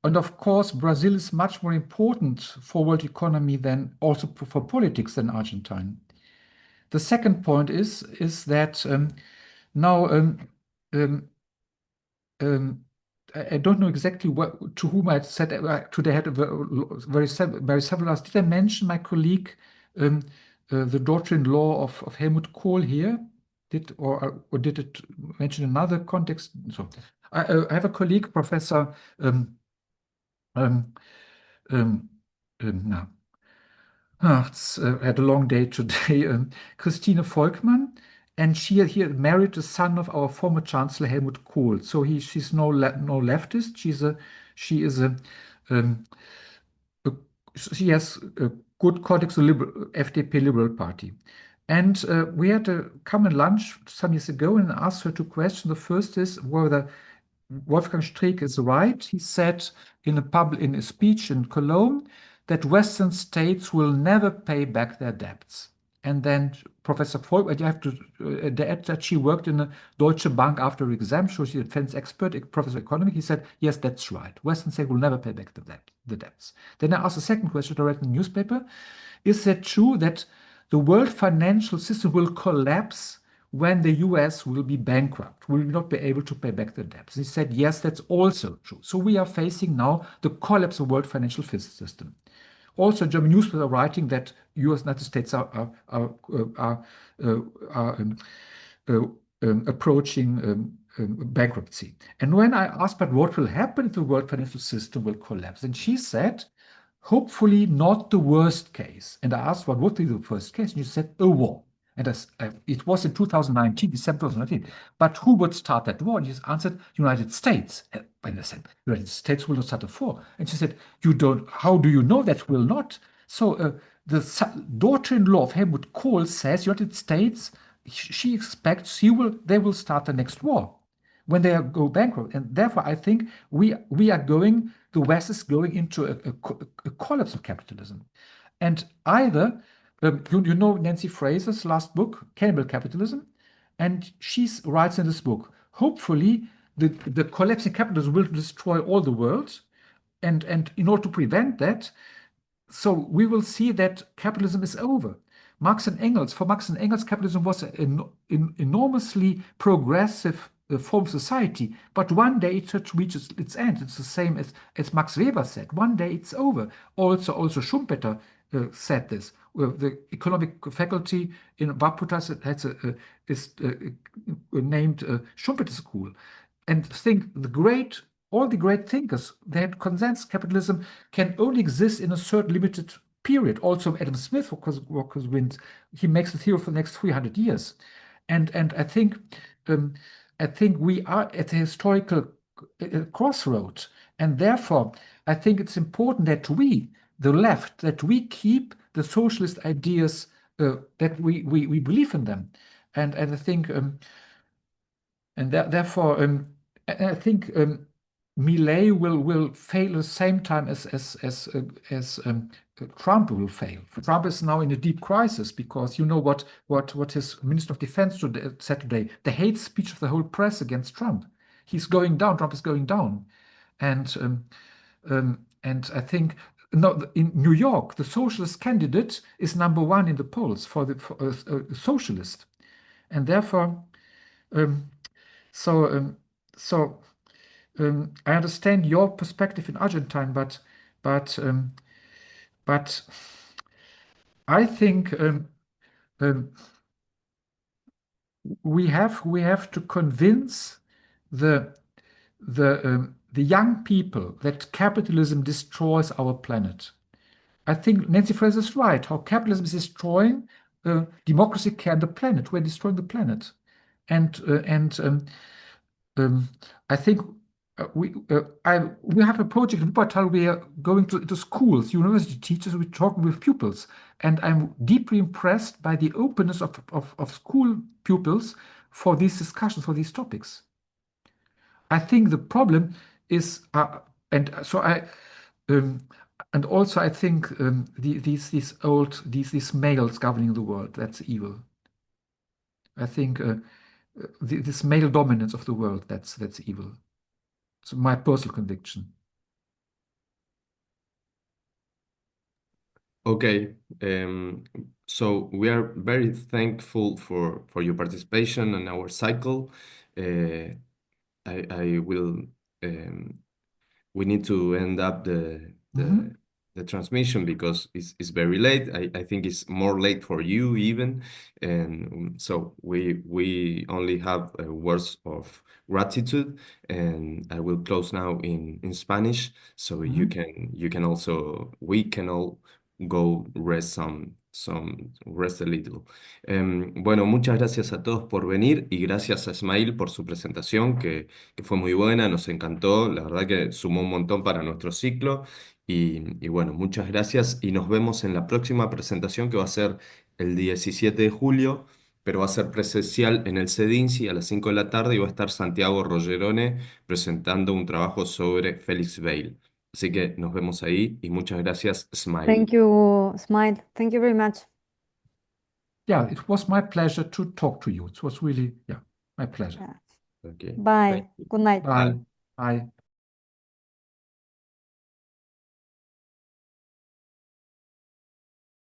and of course, Brazil is much more important for world economy than also for politics than Argentina. The second point is that now I don't know exactly to whom I said today I had a very several last. Did I mention my colleague, the daughter-in-law of Helmut Kohl here? Or did it mention another context? So I have a colleague, Professor now. I had a long day today. Christine Volkmann, and she married the son of our former Chancellor Helmut Kohl. So she's no leftist. She has a good context to FDP Liberal Party. And we had a common lunch some years ago and asked her two questions. The first is whether Wolfgang Streeck is right. He said in a speech in Cologne that Western states will never pay back their debts. And then Professor Volk, I have to add that she worked in a Deutsche Bank after her exam, so she's a defense expert, professor of economics. He said, yes, that's right. Western states will never pay back the debts. Then I asked a second question I read in the newspaper. Is that true that the world financial system will collapse when the US will be bankrupt, will not be able to pay back the debts? He said, yes, that's also true. So we are facing now the collapse of the world financial system. Also, German newspapers are writing that United States are approaching bankruptcy. And when I asked, but what will happen if the world financial system will collapse? And she said, hopefully not the worst case. And I asked, what would be the worst case? And you said, a war. And it was in 2019, December 2019. But who would start that war? And she answered, United States. And I said, United States will not start a war. And she said, how do you know that will not? So the daughter-in-law of Helmut Kohl says, United States, she expects they will start the next war when they go bankrupt. And therefore, I think the West is going into a collapse of capitalism. And either, you know Nancy Fraser's last book, Cannibal Capitalism, and she writes in this book, hopefully the collapsing capitalism will destroy all the world. And in order to prevent that, so we will see that capitalism is over. Marx and Engels, for Marx and Engels, capitalism was an enormously progressive form of society, but one day it reaches its end. It's the same as Max Weber said. One day it's over. Also Schumpeter said this. The economic faculty in Wuppertal is named Schumpeter School. And think all the great thinkers, they had consensus capitalism can only exist in a certain limited period. Also, Adam Smith, was wins. He makes the theory for the next 300 years, and I think we are at a historical crossroad, and therefore I think it's important that we, the left, that we keep the socialist ideas, that we believe in them, and I think therefore I think Millet will fail at the same time as Trump will fail. Trump is now in a deep crisis because you know what his Minister of Defense said today: the hate speech of the whole press against Trump. He's going down. Trump is going down, and I think no, in New York, the socialist candidate is #1 in the polls for a socialist, and therefore. So I understand your perspective in Argentine, but I think we have to convince the young people that capitalism destroys our planet. I think Nancy Fraser is right. How capitalism is destroying democracy and the planet. We're destroying the planet, and I think we have a project in Wuppertal. We are going to schools, university teachers. We're talking with pupils, and I'm deeply impressed by the openness of school pupils for these discussions, for these topics. I think the problem is, and so I, and also I think these males governing the world, that's evil. I think this male dominance of the world, that's evil. It's my personal conviction. Okay, so we are very thankful for your participation in our cycle. I will. We need to end up the transmission because it's very late. I think it's more late for you even, and so we only have words of gratitude, and I will close now in Spanish, so you can also we can all go rest rest a little. Bueno, muchas gracias a todos por venir y gracias a Smail por su presentación que fue muy buena, nos encantó, la verdad que sumó un montón para nuestro ciclo y bueno, muchas gracias y nos vemos en la próxima presentación que va a ser el 17 de julio, pero va a ser presencial en el CEDINSI a las 5 de la tarde y va a estar Santiago Rogerone presentando un trabajo sobre Félix Weil. Así que nos vemos ahí y muchas gracias, Smail. Thank you, Smail. Thank you very much. Yeah, it was my pleasure to talk to you. It was really, my pleasure. Yeah. Okay. Bye. Thank you. Good night. Bye. Bye.